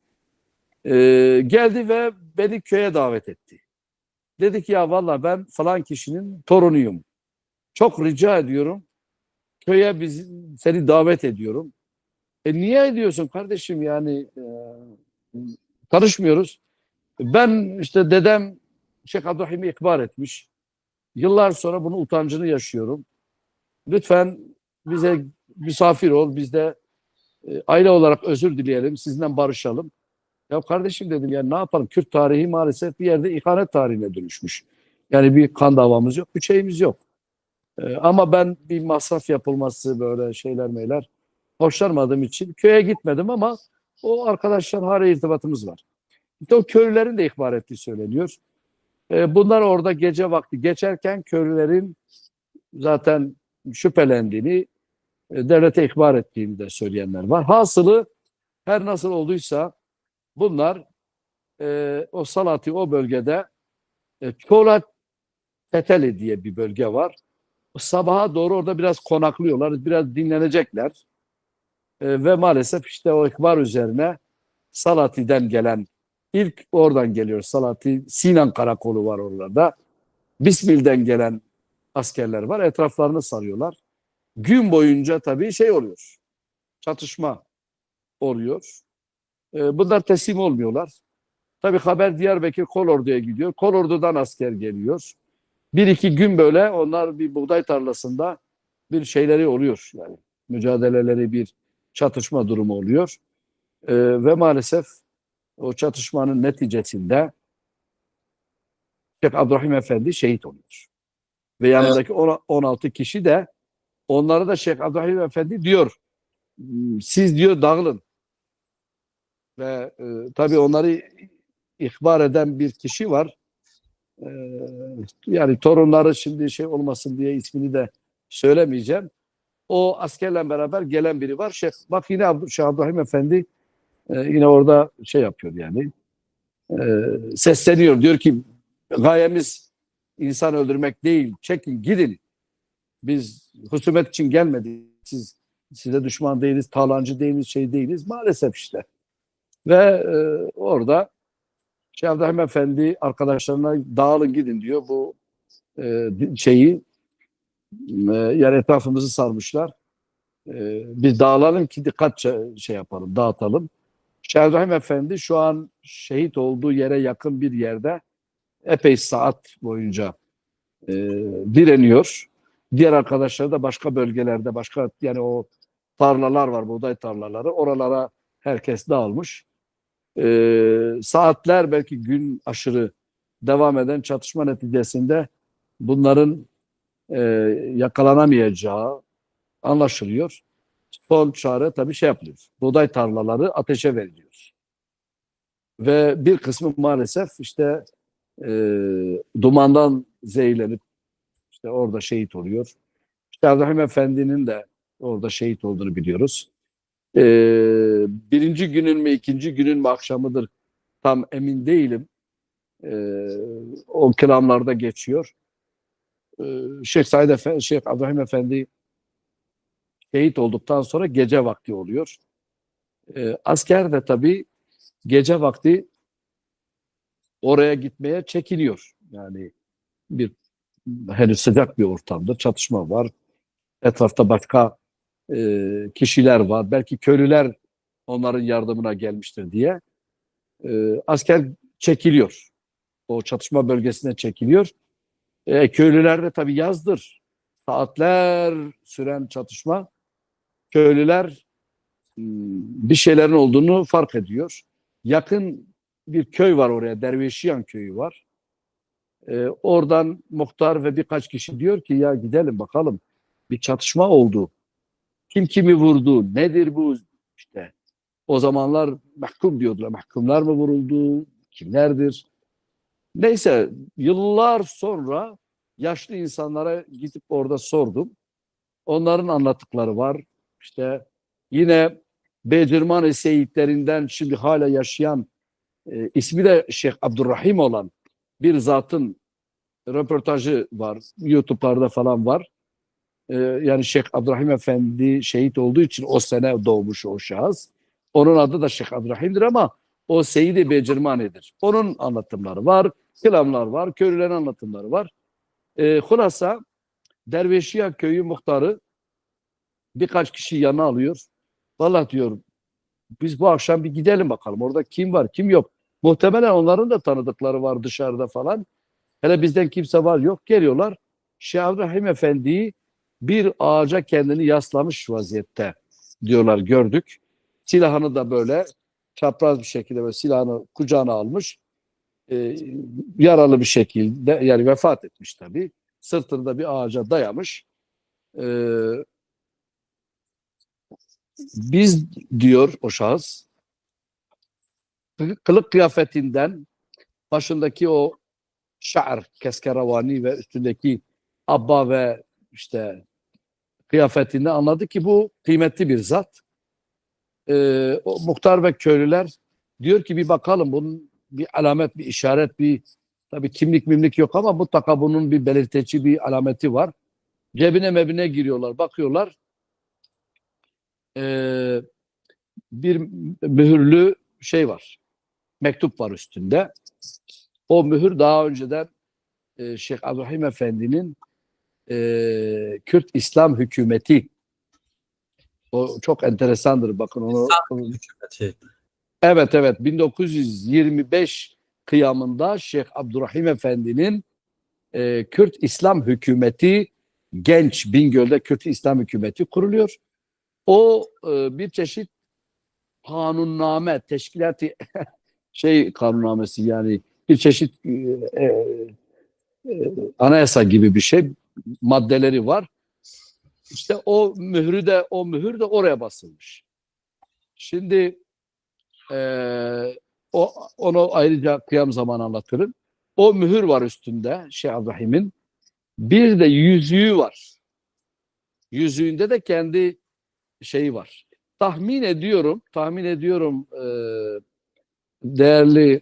geldi ve beni köye davet etti. Dedi ki ya valla ben falan kişinin torunuyum. Çok rica ediyorum. Köye seni davet ediyorum. Niye ediyorsun kardeşim yani tanışmıyoruz. Ben işte dedem Şeyh Abdurrahim'i ihbar etmiş. Yıllar sonra bunun utancını yaşıyorum. Lütfen bize misafir ol. Biz de aile olarak özür dileyelim. Sizinle barışalım. Ya kardeşim dedim ya ne yapalım? Kürt tarihi maalesef bir yerde ihanet tarihine dönüşmüş. Yani bir kan davamız yok, bir şeyimiz yok. Ama ben bir masraf yapılması böyle şeyler meyler hoşlanmadığım için köye gitmedim ama o arkadaşlar hala irtibatımız var. İşte o köylülerin de ihbar ettiği söyleniyor. Bunlar orada gece vakti geçerken köylülerin zaten şüphelendiğini, devlete ihbar ettiğini de söyleyenler var. Hasılı her nasıl olduysa bunlar o Salati o bölgede Çolat Teteli diye bir bölge var. Sabaha doğru orada biraz konaklıyorlar, biraz dinlenecekler. Ve maalesef işte o ihbar üzerine Salati'den gelen ilk oradan geliyor Salati. Sinan Karakolu var orada. Bismil'den gelen askerler var. Etraflarını sarıyorlar. Gün boyunca tabii şey oluyor. Çatışma oluyor. Bunlar teslim olmuyorlar. Tabii haber Diyarbakır Kolordu'ya gidiyor. Kolordu'dan asker geliyor. Bir iki gün böyle onlar bir buğday tarlasında bir şeyleri oluyor. Yani mücadeleleri bir çatışma durumu oluyor. Ve maalesef o çatışmanın neticesinde Şeyh Abdurrahim Efendi şehit oluyor. Ve Evet, yanındaki 16 kişi de onlara da Şeyh Abdurrahim Efendi diyor siz diyor dağılın. Ve tabii onları ihbar eden bir kişi var. E, Yani torunları şimdi şey olmasın diye ismini de söylemeyeceğim. O askerle beraber gelen biri var. Bak yine Şeyh Abdurrahim Efendi yine orada şey yapıyor yani. Sesleniyor. Diyor ki gayemiz insan öldürmek değil. Çekin gidin. Biz husumet için gelmedik. Size düşman değiliz, talancı değiliz, şey değiliz. Maalesef işte. Ve orada Şeyh Abdurrahim Efendi arkadaşlarına dağılın gidin diyor. Bu şeyi yani etrafımızı sarmışlar. Biz dağılalım ki dikkat şey yapalım, dağıtalım. Şeyh Abdurrahim Efendi şu an şehit olduğu yere yakın bir yerde epey saat boyunca direniyor. Diğer arkadaşlar da başka bölgelerde, başka yani o tarlalar var, buğday tarlaları. Oralara herkes dağılmış. Saatler belki gün aşırı devam eden çatışma neticesinde bunların e, yakalanamayacağı anlaşılıyor. Son çare tabii şey yapılıyor. Buğday tarlaları ateşe veriliyor. Ve bir kısmı maalesef işte e, dumandan zehirlenip işte orada şehit oluyor. İşte Abdurrahim Efendi'nin de orada şehit olduğunu biliyoruz. Birinci günün mü ikinci günün mü akşamıdır tam emin değilim. O kelamlarda geçiyor. Şeyh Abdurrahim Efendi şehit olduktan sonra gece vakti oluyor. Asker de tabii gece vakti oraya gitmeye çekiniyor. Yani bir henüz sıcak bir ortamda çatışma var. Etrafta başka kişiler var. Belki köylüler onların yardımına gelmiştir diye. Asker çekiliyor. O çatışma bölgesine çekiliyor. Köylüler de tabii yazdır. Saatler süren çatışma. Köylüler bir şeylerin olduğunu fark ediyor. Yakın bir köy var oraya. Dervişiyan köyü var. Oradan muhtar ve birkaç kişi diyor ki ya gidelim bakalım. Bir çatışma oldu. Kim kimi vurdu? Nedir bu? İşte o zamanlar mahkum diyordular. Mahkumlar mı vuruldu? Kimlerdir? Neyse yıllar sonra yaşlı insanlara gidip orada sordum. Onların anlattıkları var. İşte yine Becirman Seyitlerinden şimdi hala yaşayan ismi de Şeyh Abdurrahim olan bir zatın röportajı var. YouTube'larda falan var. Yani Şeyh Abdurrahim Efendi şehit olduğu için o sene doğmuş o şahıs. Onun adı da Şeyh Abdurrahim'dir ama o Seyyid-i Becirmani'dir. Onun anlatımları var, kelamlar var, köylülerin anlatımları var. Hulasa Dervişiya köyü muhtarı birkaç kişi yana alıyor. Vallahi diyor biz bu akşam bir gidelim bakalım. Orada kim var, kim yok. Muhtemelen onların da tanıdıkları var dışarıda falan. Hele bizden kimse var yok. Geliyorlar. Şeyh Abdurrahim Efendi'yi bir ağaca kendini yaslamış vaziyette diyorlar gördük. Silahını da böyle çapraz bir şekilde böyle silahını kucağına almış. Yaralı bir şekilde yani vefat etmiş tabii. Sırtını da bir ağaca dayamış. E, Biz diyor o şahıs kılık kıyafetinden başındaki o şa'ar keskeravani ve üstündeki abba ve işte kıyafetinde anladı ki bu kıymetli bir zat. O muhtar ve köylüler diyor ki bir bakalım bunun bir alamet, bir işaret, bir tabii kimlik mimlik yok ama mutlaka bunun bir belirteci bir alameti var. Cebine mebine giriyorlar, bakıyorlar. Ee, Bir mühürlü şey var, mektup var üstünde. O mühür daha önceden Şeyh Abdurrahim Efendi'nin Kürt İslam Hükümeti. O çok enteresandır. Bakın onu. Hükümeti. Evet 1925 kıyamında Şeyh Abdurrahim Efendi'nin Kürt İslam Hükümeti genç Bingöl'de Kürt İslam Hükümeti kuruluyor. O bir çeşit kanunname, teşkilat-ı kanunnamesi yani bir çeşit anayasa gibi bir şey maddeleri var. İşte o mühür de oraya basılmış. Şimdi onu ayrıca kıyam zamanı anlatırım. O mühür var üstünde Şeyh Abdurrahim'in. Bir de yüzüğü var. Yüzüğünde de kendi şeyi var. Tahmin ediyorum değerli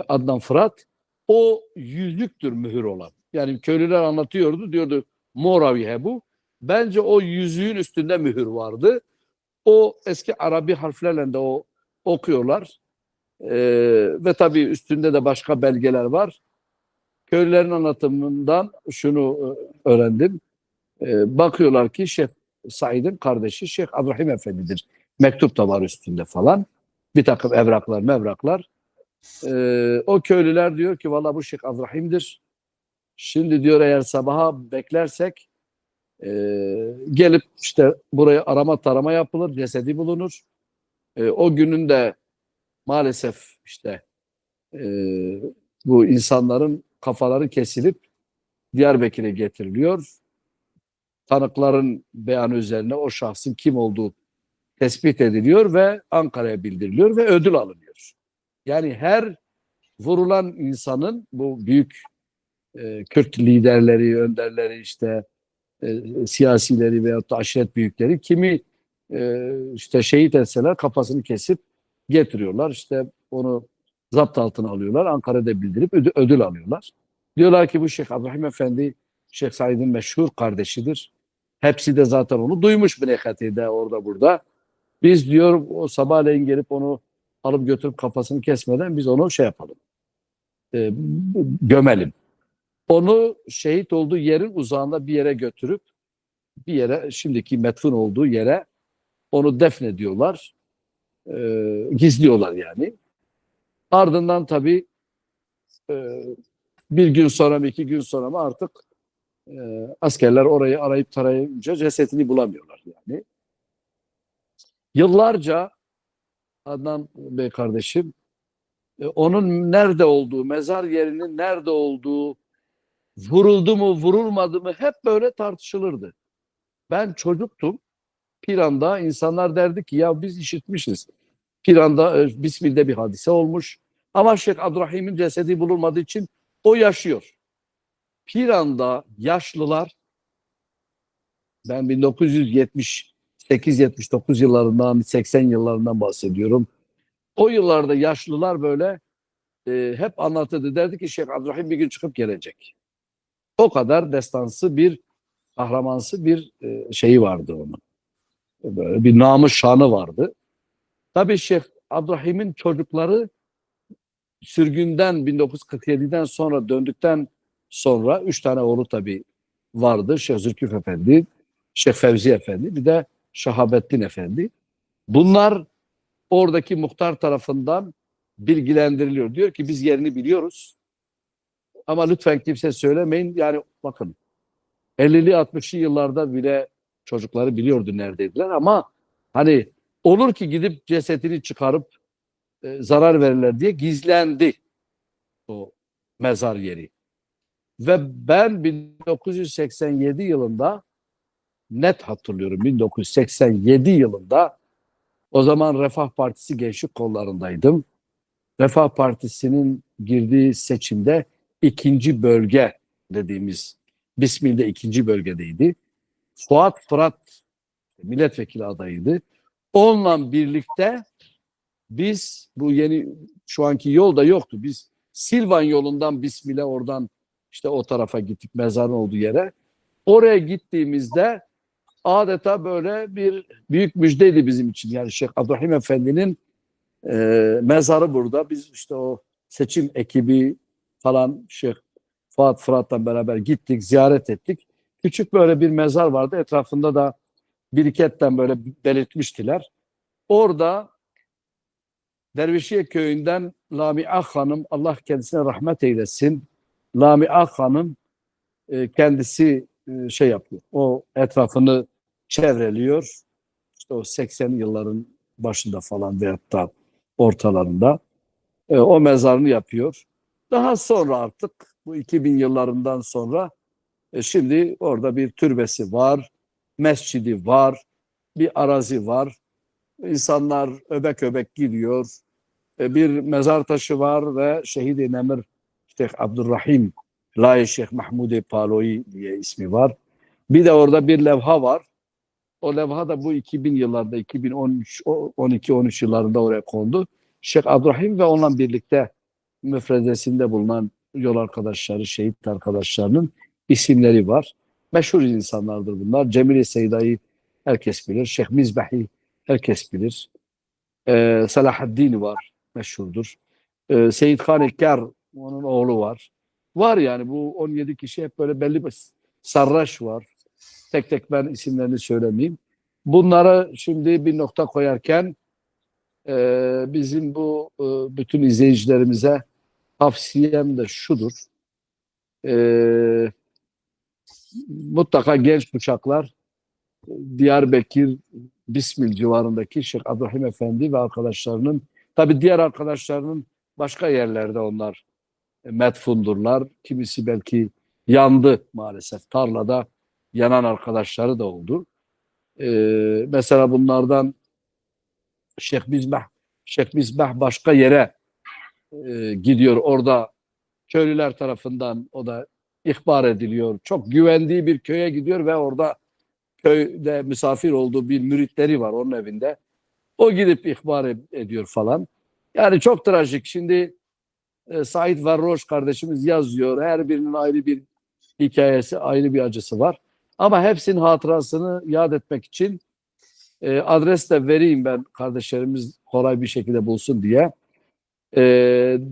Adnan Fırat, o yüzüktür mühür olan. Yani köylüler anlatıyordu, diyordu Moraviye bu. Bence o yüzüğün üstünde mühür vardı. O eski Arabi harflerle de o okuyorlar. Ve tabii üstünde de başka belgeler var. Köylülerin anlatımından şunu öğrendim. Bakıyorlar ki Şeyh Said'in kardeşi Şeyh Abdurrahim Efendi'dir. Mektup da var üstünde falan. Bir takım evraklar. O köylüler diyor ki valla bu Şeyh Abdurrahim'dir. Şimdi diyor eğer sabaha beklersek gelip işte buraya arama tarama yapılır, cesedi bulunur. O günün de maalesef işte e, bu insanların kafaları kesilip Diyarbakır'a getiriliyor. Tanıkların beyanı üzerine o şahsın kim olduğu tespit ediliyor ve Ankara'ya bildiriliyor ve ödül alınıyor. Yani her vurulan insanın bu büyük Kürt liderleri, önderleri işte siyasileri veyahut da aşiret büyükleri kimi işte şehit etseler kafasını kesip getiriyorlar. İşte onu zapt altına alıyorlar. Ankara'da bildirip ödül alıyorlar. Diyorlar ki bu Şeyh Abdurrahim Efendi Şeyh Said'in meşhur kardeşidir. Hepsi de zaten onu duymuş Bilekati'de orada burada. Biz diyor o sabahleyin gelip onu alıp götürüp kafasını kesmeden biz onu şey yapalım. e, Gömelim. Onu şehit olduğu yerin uzağında bir yere götürüp bir yere şimdiki metfun olduğu yere onu defnediyorlar. Gizliyorlar yani. Ardından tabii e, bir gün sonra mı 2 gün sonra mı artık askerler orayı arayıp tarayınca cesetini bulamıyorlar yani. Yıllarca Adnan Bey kardeşim onun nerede olduğu, mezar yerinin nerede olduğu, vuruldu mu, vurulmadı mı hep böyle tartışılırdı. Ben çocuktum. Piran'da insanlar derdi ki ya biz işitmişiz. Piran'da Bismil'de bir hadise olmuş. Ama Şeyh Abdurrahim'in cesedi bulunmadığı için o yaşıyor. Piran'da yaşlılar, ben 1978-79 yıllarından, 80 yıllarından bahsediyorum. O yıllarda yaşlılar böyle hep anlatırdı. Derdi ki Şeyh Abdurrahim bir gün çıkıp gelecek. O kadar destansı bir, kahramansı bir şeyi vardı onun. Böyle bir namı şanı vardı. Tabii Şeyh Abdurrahim'in çocukları sürgünden 1947'den sonra döndükten sonra 3 tane oğlu tabii vardı. Şeyh Zülküf Efendi, Şeyh Fevzi Efendi, bir de Şahabettin Efendi. Bunlar oradaki muhtar tarafından bilgilendiriliyor. Diyor ki biz yerini biliyoruz ama lütfen kimse söylemeyin. Yani bakın 50'li 60'lı yıllarda bile çocukları biliyordu neredeydiler ama hani olur ki gidip cesetini çıkarıp zarar verirler diye gizlendi o mezar yeri. Ve ben 1987 yılında net hatırlıyorum 1987 yılında o zaman Refah Partisi gençlik kollarındaydım. Refah Partisi'nin girdiği seçimde 2. bölge dediğimiz Bismil'de 2. bölgedeydi. Fuat Fırat milletvekili adayıydı. Onunla birlikte biz bu yeni şu anki yol da yoktu. Biz Silvan yolundan Bismil'e oradan işte o tarafa gittik mezarın olduğu yere. Oraya gittiğimizde adeta böyle bir büyük müjdeydi bizim için. Yani Şeyh Abdurrahim Efendi'nin mezarı burada. Biz işte o seçim ekibi falan Şeyh Fuat Fırat'la beraber gittik, ziyaret ettik. Küçük böyle bir mezar vardı. Etrafında da biriketten böyle belirtmiştiler. Orada Dervişiye köyünden Lamia Hanım, Allah kendisine rahmet eylesin. Lamia Hanım kendisi şey yapıyor. O etrafını çevreliyor. İşte o 80 yılların başında falan veyahut da ortalarında o mezarını yapıyor. Daha sonra artık bu 2000 yıllarından sonra şimdi orada bir türbesi var, mescidi var, bir arazi var. İnsanlar öbek öbek gidiyor. Bir mezar taşı var ve Şehid-i Nemir Şeyh Abdurrahim Lai Şeyh Mahmud Paloi diye ismi var. Bir de orada bir levha var. O levha da bu 2000 yıllarda 2013 12-13 yıllarında oraya kondu. Şeyh Abdurrahim ve onunla birlikte müfredesinde bulunan yol arkadaşları, şehit arkadaşlarının isimleri var. Meşhur insanlardır bunlar. Cemil-i Seyda'yı herkes bilir. Şeyh Mizbehi herkes bilir. Salahaddin var, meşhurdur. Seyit Khan Ekkar, onun oğlu var. Var yani bu 17 kişi hep böyle belli bir sarraş var. Tek tek ben isimlerini söylemeyeyim. Bunlara şimdi bir nokta koyarken bizim bu bütün izleyicilerimize tavsiyem de şudur. Mutlaka genç kuşaklar Diyarbakır Bismil civarındaki Şeyh Abdurrahim Efendi ve arkadaşlarının tabi diğer arkadaşlarının başka yerlerde onlar metfundurlar. Kimisi belki yandı maalesef. Tarlada yanan arkadaşları da oldu. Mesela bunlardan Şeyh Misbah başka yere gidiyor. Orada köylüler tarafından o da ihbar ediliyor. Çok güvendiği bir köye gidiyor ve orada köyde misafir olduğu bir müritleri var onun evinde. O gidip ihbar ediyor falan. Yani çok trajik. Şimdi Said Varroş kardeşimiz yazıyor. Her birinin ayrı bir hikayesi, ayrı bir acısı var. Ama hepsinin hatırasını yad etmek için adres de vereyim ben, kardeşlerimiz kolay bir şekilde bulsun diye.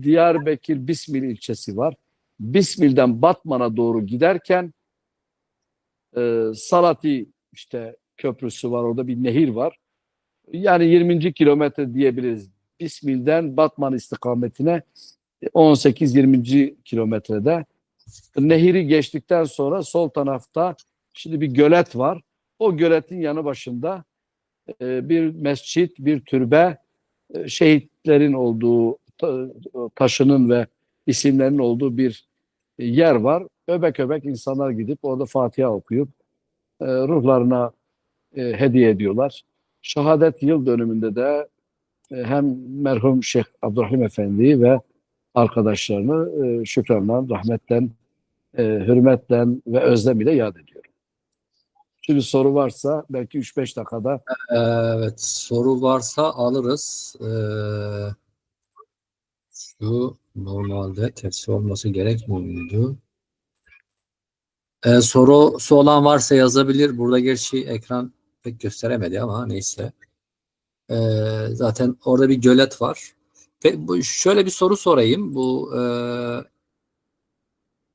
Diyarbakır Bismil ilçesi var. Bismil'den Batman'a doğru giderken Salati işte köprüsü var, orada bir nehir var. Yani 20. kilometre diyebiliriz. Bismil'den Batman istikametine 18-20. kilometrede. Nehiri geçtikten sonra sol tarafta şimdi bir gölet var. O göletin yanı başında bir mescit, bir türbe, şehitlerin olduğu, taşının ve isimlerinin olduğu bir yer var. Öbek öbek insanlar gidip orada Fatiha okuyup ruhlarına hediye ediyorlar. Şehadet yıl dönümünde de hem merhum Şeyh Abdurrahim Efendi ve arkadaşlarını şükranla, rahmetten, hürmetle ve özlem ile yad ediyorum. Şimdi soru varsa belki 3-5 dakikada. Evet, soru varsa alırız. Şu normalde tersi olması gerekmiyor muydu? Sorusu olan varsa yazabilir. Burada gerçi ekran pek gösteremedi ama neyse. Zaten orada bir gölet var. Şöyle bir soru sorayım. Bu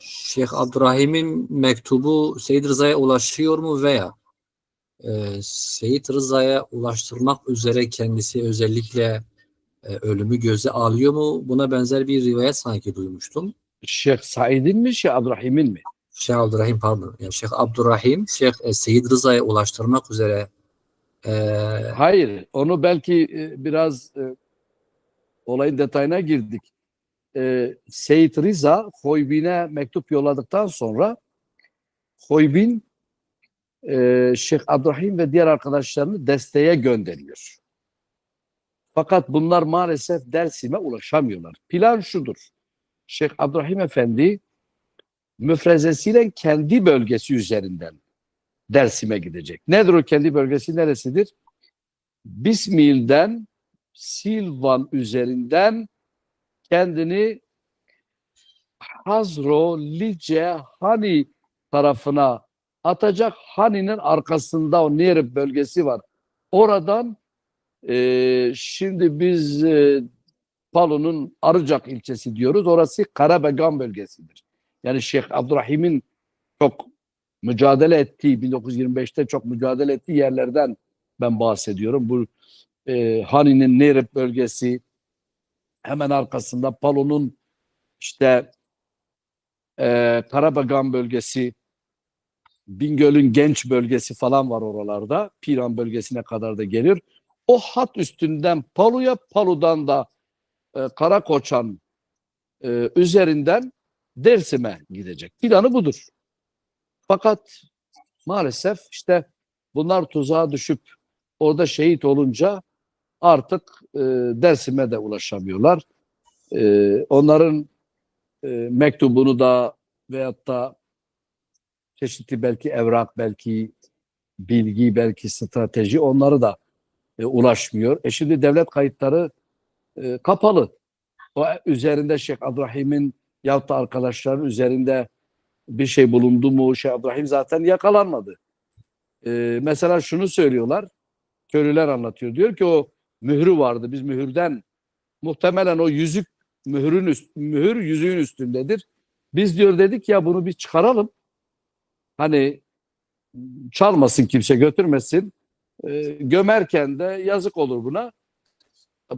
Şeyh Abdurrahim'in mektubu Seyyid Rıza'ya ulaşıyor mu veya Seyyid Rıza'ya ulaştırmak üzere kendisi özellikle ölümü göze alıyor mu? Buna benzer bir rivayet sanki duymuştum. Şeyh Said'in mi, Şeyh Abdurrahim'in mi? Şeyh Abdurrahim pardon. Yani Şeyh Abdurrahim, Şeyh Seyyid Rıza'ya ulaştırmak üzere e, Hayır, onu belki biraz olayın detayına girdik. Seyit Rıza Hoybin'e mektup yolladıktan sonra Hoybin Şeyh Abdurrahim ve diğer arkadaşlarını desteğe gönderiyor. Fakat bunlar maalesef Dersim'e ulaşamıyorlar. Plan şudur: Şeyh Abdurrahim Efendi müfrezesiyle kendi bölgesi üzerinden Dersim'e gidecek. Nedir o kendi bölgesi, neresidir? Bismil'den Silvan üzerinden kendini Hazro, Lice, Hani tarafına atacak. Hani'nin arkasında o Nerib bölgesi var. Oradan şimdi biz Palu'nun Arıcak ilçesi diyoruz. Orası Karabegan bölgesidir. Yani Şeyh Abdurrahim'in çok mücadele ettiği, 1925'te çok mücadele ettiği yerlerden ben bahsediyorum. Bu Hani'nin Nerib bölgesi, hemen arkasında Palu'nun işte Karabegan bölgesi, Bingöl'ün Genç bölgesi falan var oralarda. Piran bölgesine kadar da geliyor. O hat üstünden Palu'ya, Palu'dan da Karakoçan üzerinden Dersim'e gidecek. Planı budur. Fakat maalesef işte bunlar tuzağa düşüp orada şehit olunca artık Dersim'e de ulaşamıyorlar. Onların mektubunu da veyahut da çeşitli belki evrak, belki bilgi, belki strateji, onları da ulaşmıyor. Şimdi devlet kayıtları kapalı. O üzerinde Şeyh Abdurrahim'in yahut da arkadaşların üzerinde bir şey bulundu mu? Şeyh Abdurrahim zaten yakalanmadı. Mesela şunu söylüyorlar, köylüler anlatıyor. Diyor ki o mührü vardı. Biz mühürden, muhtemelen o yüzük mühür yüzüğün üstündedir. Biz diyor dedik ya bunu bir çıkaralım. Hani çalmasın, kimse götürmesin. Gömerken de yazık olur buna.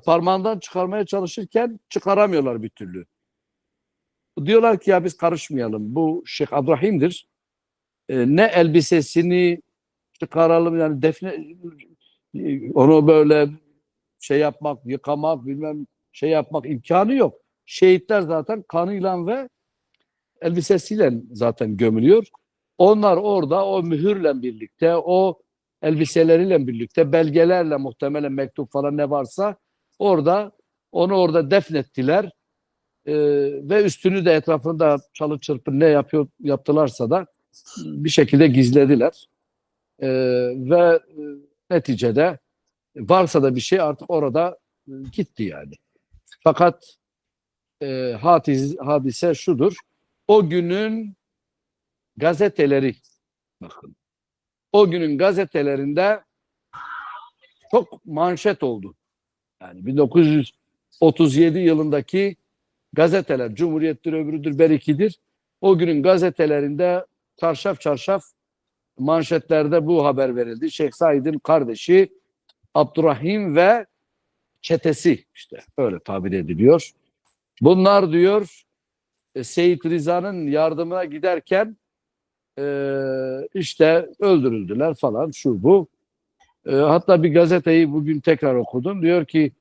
Parmağından çıkarmaya çalışırken çıkaramıyorlar bir türlü. Diyorlar ki ya biz karışmayalım. Bu Şeyh Abdurrahim'dir. Ne elbisesini çıkaralım, yani defne, onu böyle şey yapmak, yıkamak, bilmem şey yapmak imkanı yok. Şehitler zaten kanıyla ve elbisesiyle zaten gömülüyor. Onlar orada o mühürle birlikte, o elbiseleriyle birlikte, belgelerle, muhtemelen mektup falan ne varsa orada, onu orada defnettiler. Ve üstünü de etrafında çalı çırpı ne yaptılarsa da bir şekilde gizlediler. Ve neticede varsa da bir şey artık orada gitti yani. Fakat hadise şudur. O günün gazeteleri, bakın, o günün gazetelerinde çok manşet oldu. Yani 1937 yılındaki gazeteler, Cumhuriyet'tir, öbürüdür, Beriki'dir. O günün gazetelerinde çarşaf çarşaf manşetlerde bu haber verildi. Şeyh Said'in kardeşi Abdurrahim ve çetesi, işte öyle tabir ediliyor. Bunlar diyor Seyit Riza'nın yardımına giderken işte öldürüldüler falan, şu bu. Hatta bir gazeteyi bugün tekrar okudum. Diyor ki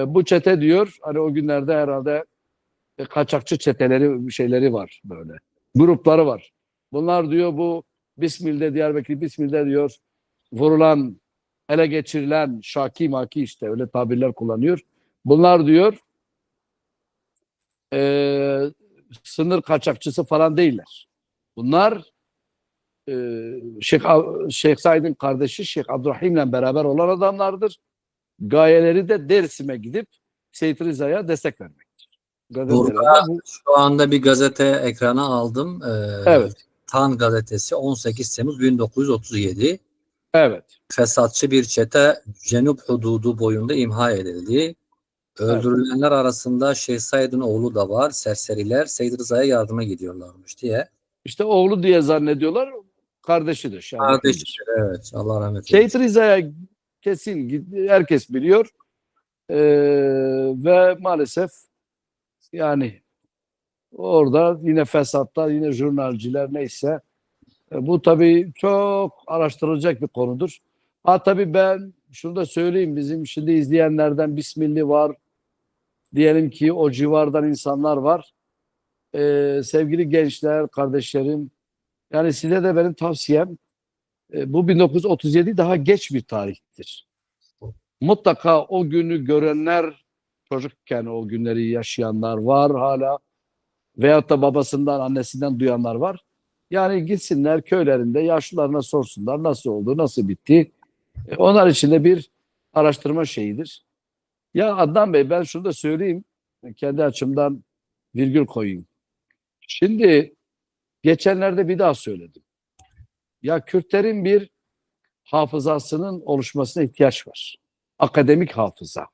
bu çete diyor, hani o günlerde herhalde kaçakçı çeteleri, şeyleri var böyle. Grupları var. Bunlar diyor bu Bismil'de, Diyarbakır Bismil'de diyor vurulan, ele geçirilen Şaki Maki, işte öyle tabirler kullanıyor. Bunlar diyor sınır kaçakçısı falan değiller. Bunlar Şeyh Said'in kardeşi Şeyh Abdurrahim'le beraber olan adamlardır. Gayeleri de Dersim'e gidip Seyit Riza'ya destek vermektir. Burada Bu. şu anda bir gazete ekrana aldım. Evet, Tan gazetesi 18 Temmuz 1937. evet, Fesatçı bir çete Cenup hududu boyunda imha edildi. evet. Öldürülenler arasında Şeyh Said'in oğlu da var. Serseriler Seyit Rıza'ya yardıma gidiyorlarmış diye. İşte oğlu diye zannediyorlar, kardeşidir, Şerif'indir. Kardeşler, evet. Allah rahmet Seyit eylesin. Riza'ya kesin herkes biliyor. Ve maalesef yani orada yine fesatlar, yine jurnalciler, neyse. Bu tabii çok araştırılacak bir konudur. Ha tabii ben şunu da söyleyeyim, bizim şimdi izleyenlerden Bismilli var. Diyelim ki o civardan insanlar var. Sevgili gençler, kardeşlerim, yani size de benim tavsiyem, bu 1937 daha geç bir tarihtir. Mutlaka o günü görenler, çocukken o günleri yaşayanlar var hala, veyahut da babasından, annesinden duyanlar var. Yani gitsinler köylerinde yaşlılarına sorsunlar nasıl oldu, nasıl bitti. Onlar için de bir araştırma şeyidir. Ya Adnan Bey, ben şunu da söyleyeyim. Kendi açımdan virgül koyayım. Şimdi geçenlerde bir daha söyledim. Ya Kürtlerin bir hafızasının oluşmasına ihtiyaç var. Akademik hafıza.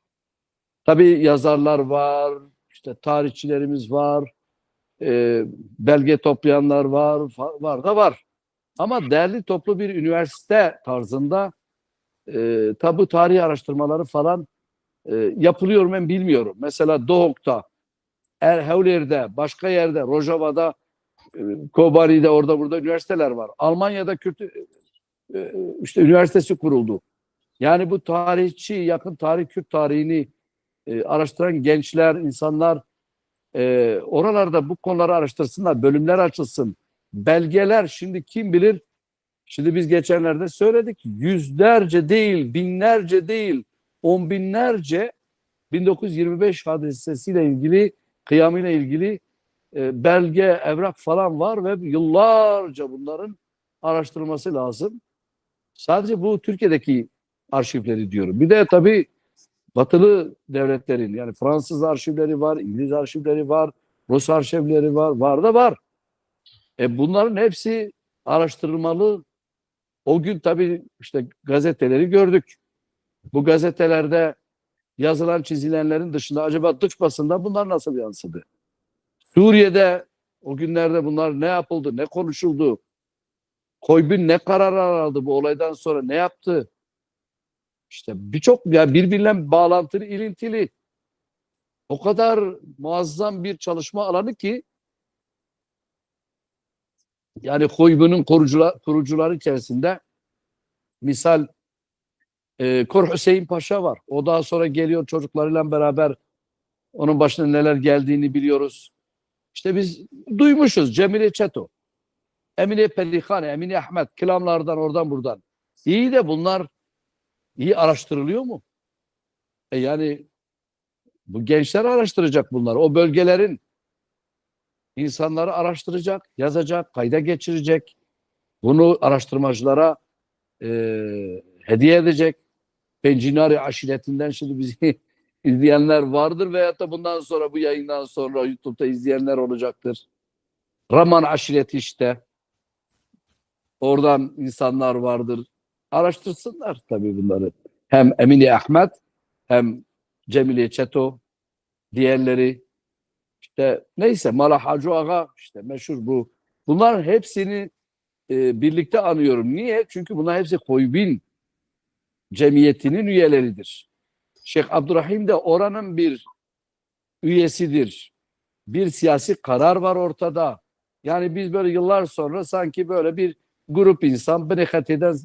Tabii yazarlar var, işte tarihçilerimiz var, belge toplayanlar var, var da var. Ama derli toplu bir üniversite tarzında tabu tarih araştırmaları falan yapılıyor mu ben bilmiyorum. Mesela Doğuk'ta, Erhevler'de, başka yerde, Rojava'da, Kobani'de, orada burada üniversiteler var. Almanya'da Kürt işte üniversitesi kuruldu. Yani bu tarihçi, yakın tarih, Kürt tarihini araştıran gençler, insanlar oralarda bu konuları araştırsınlar, bölümler açılsın. Belgeler, şimdi kim bilir, şimdi biz geçenlerde söyledik, yüzlerce değil, binlerce değil, on binlerce 1925 hadisesiyle ilgili, kıyamıyla ilgili belge, evrak falan var ve yıllarca bunların araştırılması lazım. Sadece bu Türkiye'deki arşivleri diyorum. Bir de tabii Batılı devletlerin, yani Fransız arşivleri var, İngiliz arşivleri var, Rus arşivleri var, var da var. Bunların hepsi araştırılmalı. O gün tabii işte gazeteleri gördük. Bu gazetelerde yazılan çizilenlerin dışında acaba dış basında bunlar nasıl yansıdı? Suriye'de o günlerde bunlar ne yapıldı, ne konuşuldu? Koybün ne kararlar aldı bu olaydan sonra, ne yaptı? İşte birçok, yani birbiriyle bağlantılı, ilintili. O kadar muazzam bir çalışma alanı ki, yani Koybü'nün kurucuları içerisinde misal Kor Hüseyin Paşa var. O daha sonra geliyor çocuklarıyla beraber, onun başına neler geldiğini biliyoruz. İşte biz duymuşuz, Cemile Çeto, Emine Pelihane, Emine Ahmet, Kilamlardan, oradan buradan. İyi de bunlar iyi araştırılıyor mu? Yani bu gençler araştıracak bunları. O bölgelerin insanları araştıracak, yazacak, kayda geçirecek. Bunu araştırmacılara hediye edecek. Pencinari aşiretinden şimdi bizi izleyenler vardır veyahut da bundan sonra bu yayından sonra YouTube'da izleyenler olacaktır. Raman aşireti işte. Oradan insanlar vardır. Araştırsınlar tabii bunları. Hem Emine Ahmet hem Cemile Çeto, diğerleri işte neyse Mala Hacı Ağa işte meşhur bu. Bunlar hepsini birlikte anıyorum. Niye? Çünkü bunlar hepsi Koybin cemiyetinin üyeleridir. Şeyh Abdurrahim de oranın bir üyesidir. Bir siyasi karar var ortada. Yani biz böyle yıllar sonra sanki böyle bir grup insan Berekati'den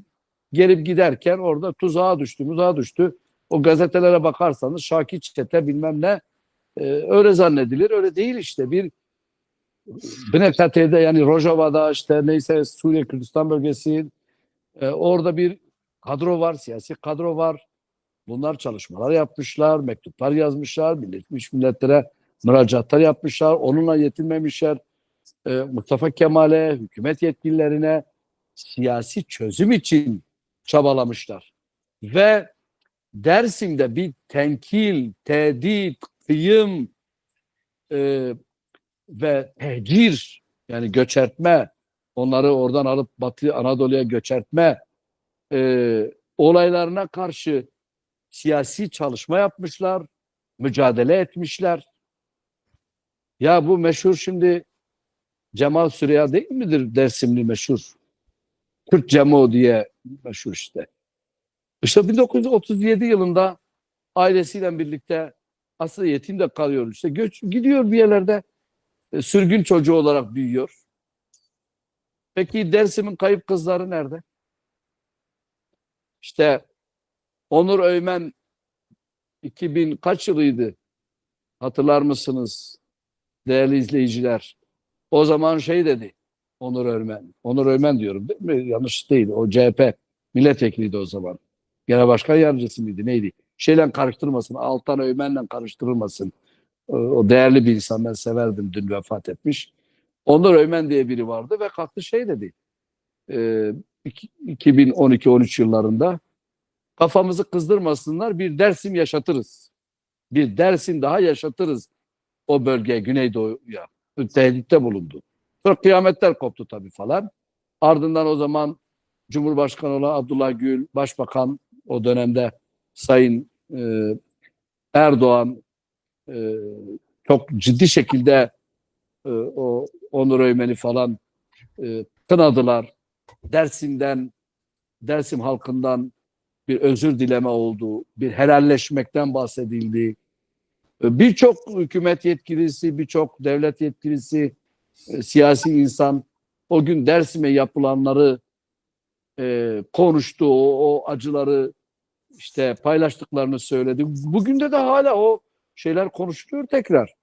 gelip giderken orada tuzağa düştü, muzağa düştü. O gazetelere bakarsanız Şakir Çete bilmem ne öyle zannedilir. Öyle değil işte. Bir Berekati'de yani Rojava'da işte neyse Suriye Kürdistan bölgesi orada bir kadro var, siyasi kadro var. Bunlar çalışmalar yapmışlar, mektuplar yazmışlar, Birleşmiş Milletler'e müracaatlar yapmışlar. Onunla yetinmemişler. Mustafa Kemal'e, hükümet yetkililerine siyasi çözüm için çabalamışlar. Ve Dersim'de bir tenkil, tehdit, kıyım ve tehcir yani göçertme, onları oradan alıp Batı Anadolu'ya göçertme olaylarına karşı siyasi çalışma yapmışlar, mücadele etmişler. Ya bu meşhur şimdi Cemal Süreya değil midir Dersimli meşhur? Kürt Cemo diye meşhur işte. İşte 1937 yılında ailesiyle birlikte aslında yetim de kalıyor. İşte gidiyor bir yerlerde sürgün çocuğu olarak büyüyor. Peki Dersim'in kayıp kızları nerede? İşte Onur Öymen 2000 kaç yılıydı? Hatırlar mısınız değerli izleyiciler? O zaman şey dedi Onur Öymen. Onur Öymen diyorum değil mi? Yanlış değil. O CHP milletvekiliydi o zaman. Genel başkan yardımcısı mıydı? Neydi? Şeyle karıştırmasın. Altan Öymen'le karıştırılmasın. O değerli bir insan. Ben severdim. Dün vefat etmiş. Onur Öymen diye biri vardı ve kalktı şey dedi. 2012-13 yıllarında kafamızı kızdırmasınlar. Bir Dersim yaşatırız. Bir Dersim daha yaşatırız o bölgeye, Güneydoğu'ya. Tehditte bulundu. Sonra kıyametler koptu tabii falan. Ardından o zaman Cumhurbaşkanı olan Abdullah Gül, Başbakan o dönemde Sayın Erdoğan çok ciddi şekilde o Onur Öymen'i falan kınadılar. Dersim halkından bir özür dileme oldu, bir helalleşmekten bahsedildi. Birçok hükümet yetkilisi, birçok devlet yetkilisi, siyasi insan o gün Dersim'e yapılanları konuştu, o acıları işte paylaştıklarını söyledi. Bugün de hala o şeyler konuşuluyor tekrar.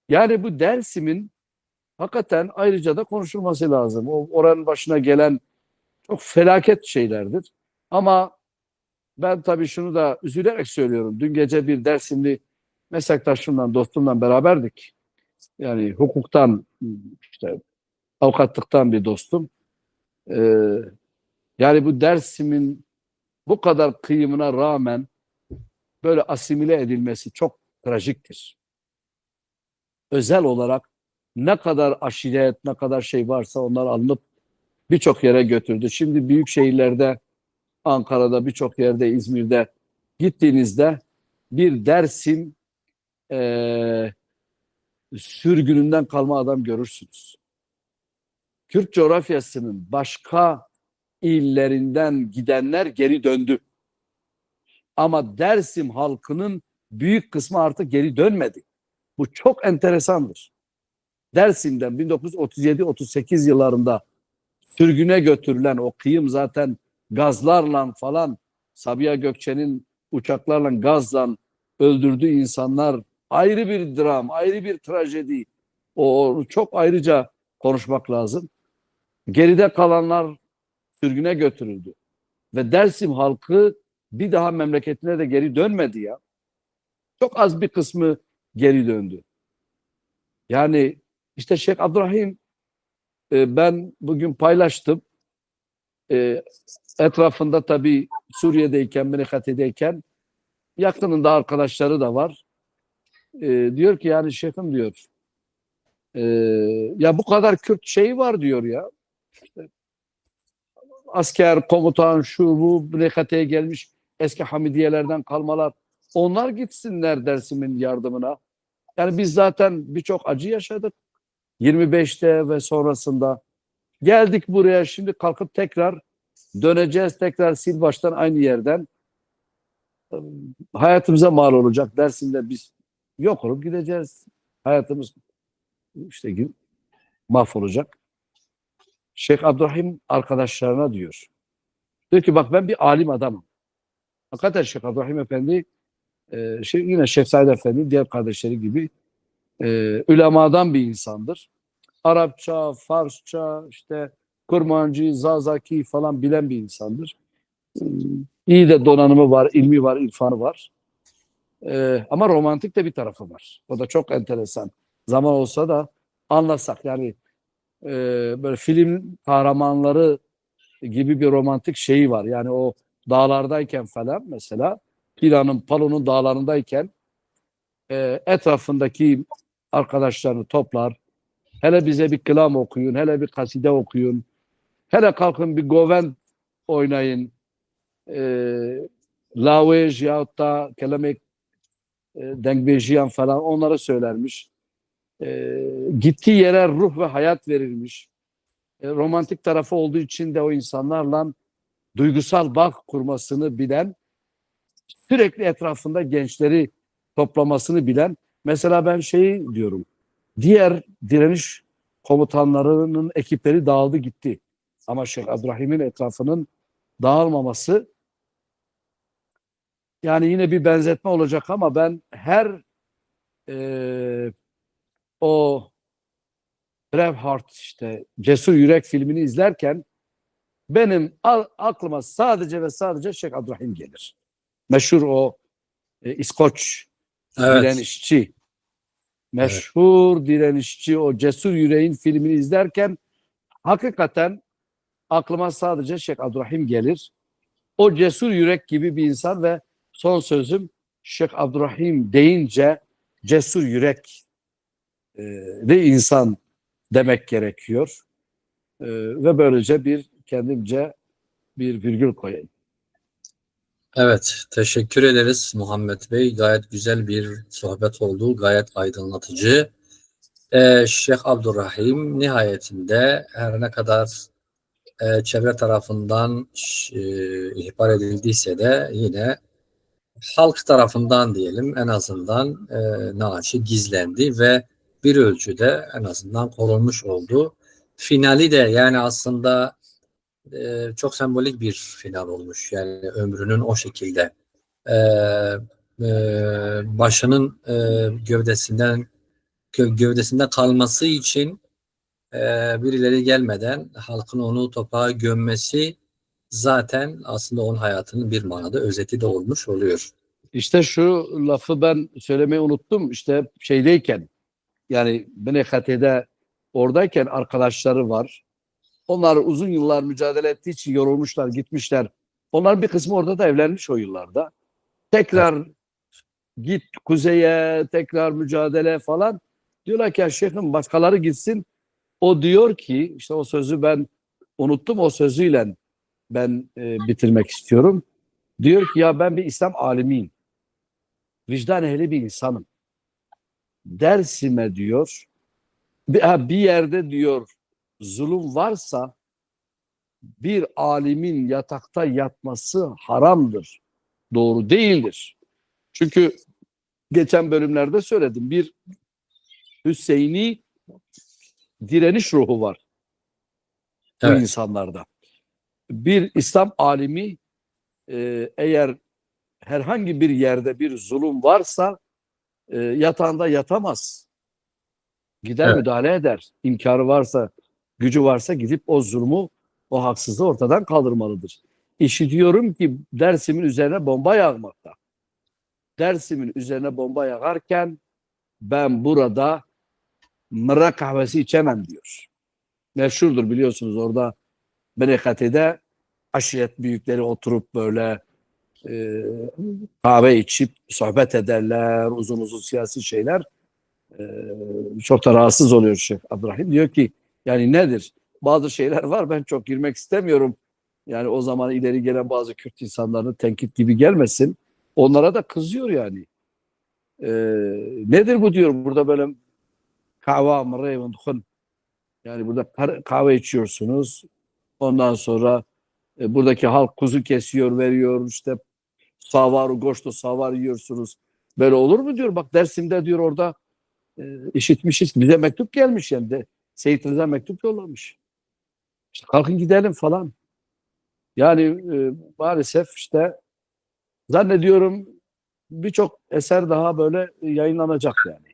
Yani bu Dersim'in hakikaten ayrıca da konuşulması lazım. Oranın başına gelen çok felaket şeylerdir. Ama ben tabii şunu da üzülerek söylüyorum. Dün gece bir Dersimli meslektaşımla, dostumla beraberdik. Yani hukuktan, işte avukatlıktan bir dostum. Yani bu Dersim'in bu kadar kıyımına rağmen böyle asimile edilmesi çok trajiktir. Özel olarak ne kadar aşiret, ne kadar şey varsa onlar alınıp birçok yere götürdü. Şimdi büyük şehirlerde, Ankara'da, birçok yerde, İzmir'de gittiğinizde bir Dersim sürgününden kalma adam görürsünüz. Kürt coğrafyasının başka illerinden gidenler geri döndü. Ama Dersim halkının büyük kısmı artık geri dönmedi. Bu çok enteresandır. Dersim'den 1937-38 yıllarında sürgüne götürülen o kıyım zaten gazlarla falan Sabiha Gökçen'in uçaklarla gazla öldürdüğü insanlar ayrı bir dram, ayrı bir trajedi. O çok ayrıca konuşmak lazım. Geride kalanlar sürgüne götürüldü. Ve Dersim halkı bir daha memleketine de geri dönmedi ya. Çok az bir kısmı geri döndü. Yani işte Şeyh Abdurrahim ben bugün paylaştım. E, Etrafında tabii Suriye'deyken, Menekhete'deyken yakınında arkadaşları da var. Diyor ki yani şeyhim diyor, e, ya bu kadar Kürt şeyi var diyor ya. Asker, komutan, şu bu Menekhete'ye gelmiş eski Hamidiyelerden kalmalar. Onlar gitsinler Dersim'in yardımına. Yani biz zaten birçok acı yaşadık. 25'te ve sonrasında. Geldik buraya, şimdi kalkıp tekrar döneceğiz, tekrar sil baştan aynı yerden. Hayatımıza mal olacak. Dersim'de biz yok olup gideceğiz. Hayatımız işte mahvolacak. Şeyh Abdurrahim arkadaşlarına diyor. Diyor ki bak ben bir alim adamım. Hakikaten Şeyh Abdurrahim Efendi yine Şeyh Said Efendi diğer kardeşleri gibi ulemadan bir insandır. Arapça, Farsça, işte Kurmancı, Zazaki falan bilen bir insandır. İyi de donanımı var, ilmi var, irfanı var. Ama romantik de bir tarafı var. O da çok enteresan. Zaman olsa da anlasak yani e, böyle film kahramanları gibi bir romantik şeyi var. Yani o dağlardayken falan mesela Pila'nın, Palo'nun dağlarındayken etrafındaki arkadaşlarını toplar. Hele bize bir kılam okuyun, hele bir kaside okuyun, hele kalkın bir goven oynayın. Lawej yahut da kelimek Dengbejiyan falan onlara söylermiş. Gittiği yere ruh ve hayat verilmiş. Romantik tarafı olduğu için de o insanlarla duygusal bağ kurmasını bilen, sürekli etrafında gençleri toplamasını bilen. Mesela ben şeyi diyorum, diğer direniş komutanlarının ekipleri dağıldı gitti. Ama Şeyh Abdurrahim'in etrafının dağılmaması, yani yine bir benzetme olacak ama ben her o Braveheart işte Cesur Yürek filmini izlerken benim aklıma sadece ve sadece Şeyh Abdurrahim gelir. Meşhur o İskoç Evet. direnişçi, Evet. meşhur direnişçi o Cesur Yüreğin filmini izlerken hakikaten aklıma sadece Şeyh Abdurrahim gelir. O Cesur Yürek gibi bir insan ve son sözüm Şeyh Abdurrahim deyince Cesur Yürek de insan demek gerekiyor. Ve böylece bir kendimce bir virgül koyayım. Evet, teşekkür ederiz Muhammed Bey. Gayet güzel bir sohbet oldu, gayet aydınlatıcı. Şeyh Abdurrahim nihayetinde her ne kadar çevre tarafından ihbar edildiyse de yine halk tarafından diyelim en azından naaşı gizlendi ve bir ölçüde en azından korunmuş oldu. Finali de yani aslında çok sembolik bir final olmuş. Yani ömrünün o şekilde e, başının gövdesinde kalması için birileri gelmeden halkın onu toprağa gömmesi zaten aslında onun hayatının bir manada özeti de olmuş oluyor. İşte şu lafı ben söylemeyi unuttum. İşte şeydeyken yani Menekhete'de oradayken arkadaşları var. Onlar uzun yıllar mücadele ettiği için yorulmuşlar, gitmişler. Onların bir kısmı orada da evlenmiş o yıllarda. Evet. Tekrar git kuzeye, tekrar mücadele falan. Diyorlar ki ya şeyhim başkaları gitsin. O diyor ki işte o sözü ben unuttum, o sözüyle ben bitirmek istiyorum. Diyor ki ya ben bir İslam alimiyim. Vicdan ehli bir insanım. Dersime diyor bir yerde diyor zulüm varsa bir alimin yatakta yatması haramdır. Doğru değildir. Çünkü geçen bölümlerde söyledim. Bir Hüseyini direniş ruhu var bu Evet. insanlarda. Bir İslam alimi eğer herhangi bir yerde bir zulüm varsa yatağında yatamaz. Gider Evet. müdahale eder. İmkanı varsa, gücü varsa gidip o zulmü, o haksızlığı ortadan kaldırmalıdır. İşitiyorum ki Dersim'in üzerine bomba yağmakta. Dersim'in üzerine bomba yağarken ben burada mıra kahvesi içemem diyor. Meşhurdur biliyorsunuz orada Menekhete'de aşiret büyükleri oturup böyle e, kahve içip sohbet ederler, uzun uzun siyasi şeyler. E, Çok da rahatsız oluyor Şeyh Abdurrahim. Diyor ki yani nedir? Bazı şeyler var, ben çok girmek istemiyorum. Yani o zaman ileri gelen bazı Kürt insanlarının tenkit gibi gelmesin. Onlara da kızıyor yani. E, Nedir bu diyor, burada böyle kahve mırayın, yani burada kahve içiyorsunuz. Ondan sonra buradaki halk kuzu kesiyor, veriyor. İşte savar, goştu savar yiyorsunuz. Böyle olur mu diyor. Bak Dersim'de diyor orada işitmişiz. Bize mektup gelmiş yani de. Seyit Rıza mektup yollamış. İşte kalkın gidelim falan. Yani maalesef işte zannediyorum birçok eser daha böyle yayınlanacak yani.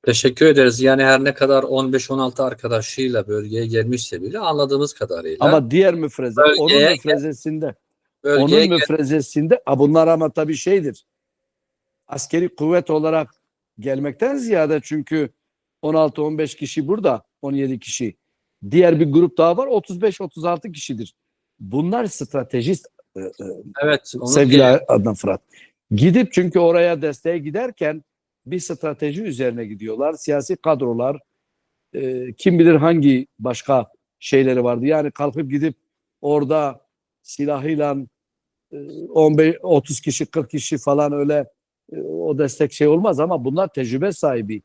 Teşekkür ederiz. Yani her ne kadar 15-16 arkadaşıyla bölgeye gelmişse bile anladığımız kadarıyla Ama diğer müfreze, bölgeye onun bölgeye gel- müfrezesinde bunlar ama tabii şeydir. Askeri kuvvet olarak gelmekten ziyade, çünkü 16-15 kişi burada, 17 kişi. Diğer bir grup daha var, 35-36 kişidir. Bunlar stratejist evet onu sevgili Adnan Fırat. Gidip çünkü oraya desteğe giderken bir strateji üzerine gidiyorlar. Siyasi kadrolar, kim bilir hangi başka şeyleri vardı. Yani kalkıp gidip orada silahıyla 15 30 kişi 40 kişi falan öyle o destek şey olmaz, ama bunlar tecrübe sahibi.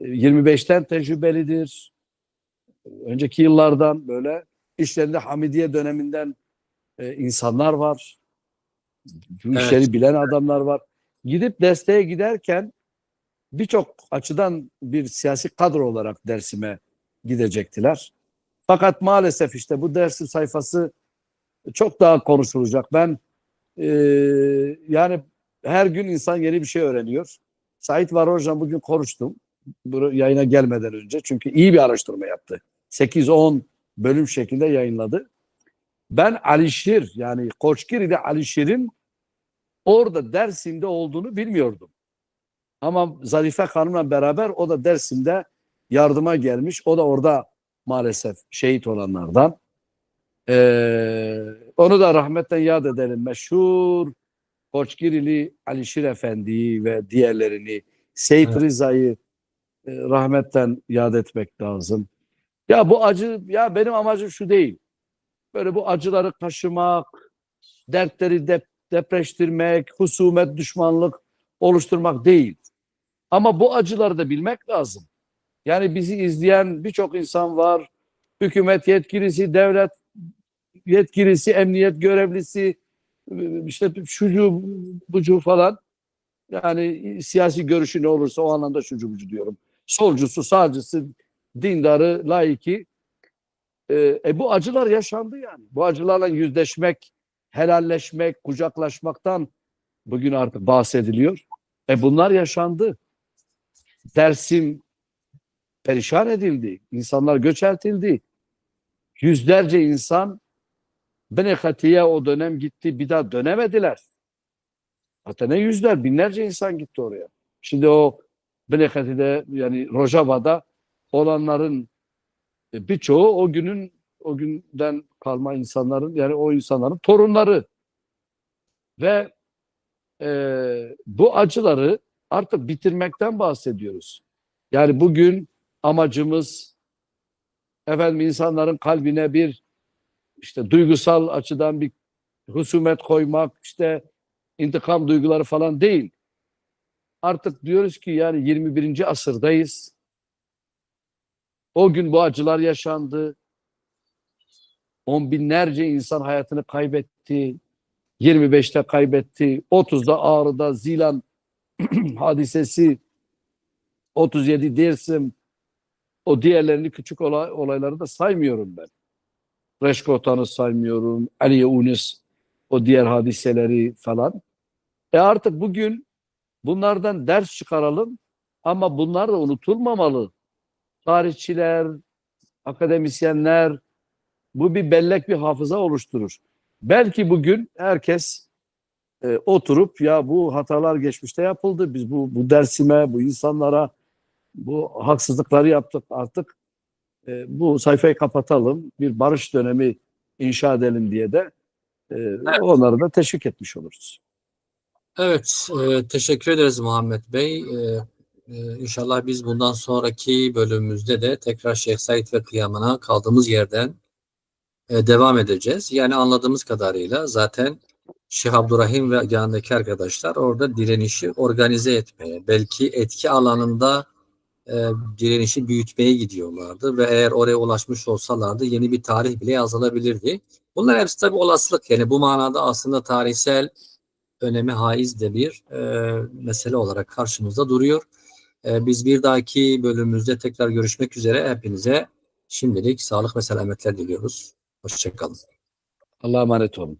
25'ten tecrübelidir. Önceki yıllardan böyle işlerinde Hamidiye döneminden insanlar var. Bu evet işleri bilen adamlar var. Gidip desteğe giderken birçok açıdan bir siyasi kadro olarak Dersim'e gidecektiler. Fakat maalesef işte bu Dersim sayfası çok daha konuşulacak. Ben yani her gün insan yeni bir şey öğreniyor. Sait Var Hocam bugün konuştum. Bu yayına gelmeden önce. Çünkü iyi bir araştırma yaptı. 8-10 bölüm şeklinde yayınladı. Ben Alişir, yani Koçgiri'de Alişir'in orada Dersim'de olduğunu bilmiyordum. Ama Zarife Hanım'la beraber o da Dersim'de yardıma gelmiş. O da orada maalesef şehit olanlardan. Onu da rahmetten yad edelim. Meşhur Koçgirili Alişir Efendi'yi ve diğerlerini, Seyit evet Rıza'yı rahmetten yad etmek lazım. Ya bu acı, ya benim amacım şu değil. Böyle bu acıları kaşımak, dertleri depreştirmek, husumet, düşmanlık oluşturmak değil. Ama bu acıları da bilmek lazım. Yani bizi izleyen birçok insan var. Hükümet yetkilisi, devlet yetkilisi, emniyet görevlisi, işte şucu bucu falan. Yani siyasi görüşü ne olursa o anlamda şucu bucu diyorum. Solcusu, sağcısı, dindarı, laiki. Bu acılar yaşandı yani. Bu acılarla yüzleşmek, helalleşmek, kucaklaşmaktan bugün artık bahsediliyor. Bunlar yaşandı. Dersim perişan edildi. İnsanlar göçertildi. Yüzlerce insan Benekati'ye o dönem gitti. Bir daha dönemediler. Hatta ne yüzler, binlerce insan gitti oraya. Şimdi o Benekati'de, yani Rojava'da olanların birçoğu o günden kalma insanların, yani o insanların torunları ve bu acıları artık bitirmekten bahsediyoruz. Yani bugün amacımız efendim insanların kalbine bir işte duygusal açıdan bir husumet koymak, işte intikam duyguları falan değil. Artık diyoruz ki yani 21. asırdayız. O gün bu acılar yaşandı. On binlerce insan hayatını kaybetti. 25'te kaybetti. 30'da Ağrı'da Zilan hadisesi, 37 Dersim, o diğerlerini, küçük olayları da saymıyorum ben. Reşkotan'ı saymıyorum. Ali Unis, o diğer hadiseleri falan. Artık bugün bunlardan ders çıkaralım, ama bunlar da unutulmamalı. Tarihçiler, akademisyenler, bu bir bellek, bir hafıza oluşturur. Belki bugün herkes oturup ya bu hatalar geçmişte yapıldı. Biz bu Dersim'e, bu insanlara bu haksızlıkları yaptık. Artık bu sayfayı kapatalım. Bir barış dönemi inşa edelim diye de Onları da teşvik etmiş oluruz. Evet, teşekkür ederiz Muhammed Bey. İnşallah biz bundan sonraki bölümümüzde de tekrar Şeyh Said ve kıyamına kaldığımız yerden devam edeceğiz. Yani anladığımız kadarıyla zaten Şeyh Abdurrahim ve yanındaki arkadaşlar orada direnişi organize etmeye, belki etki alanında direnişi büyütmeye gidiyorlardı ve eğer oraya ulaşmış olsalardı yeni bir tarih bile yazılabilirdi. Bunlar hepsi tabii olasılık. Yani bu manada aslında tarihsel önemi haiz de bir mesele olarak karşımızda duruyor. Biz bir dahaki bölümümüzde tekrar görüşmek üzere. Hepinize şimdilik sağlık ve selametler diliyoruz. Hoşçakalın. Allah'a emanet olun.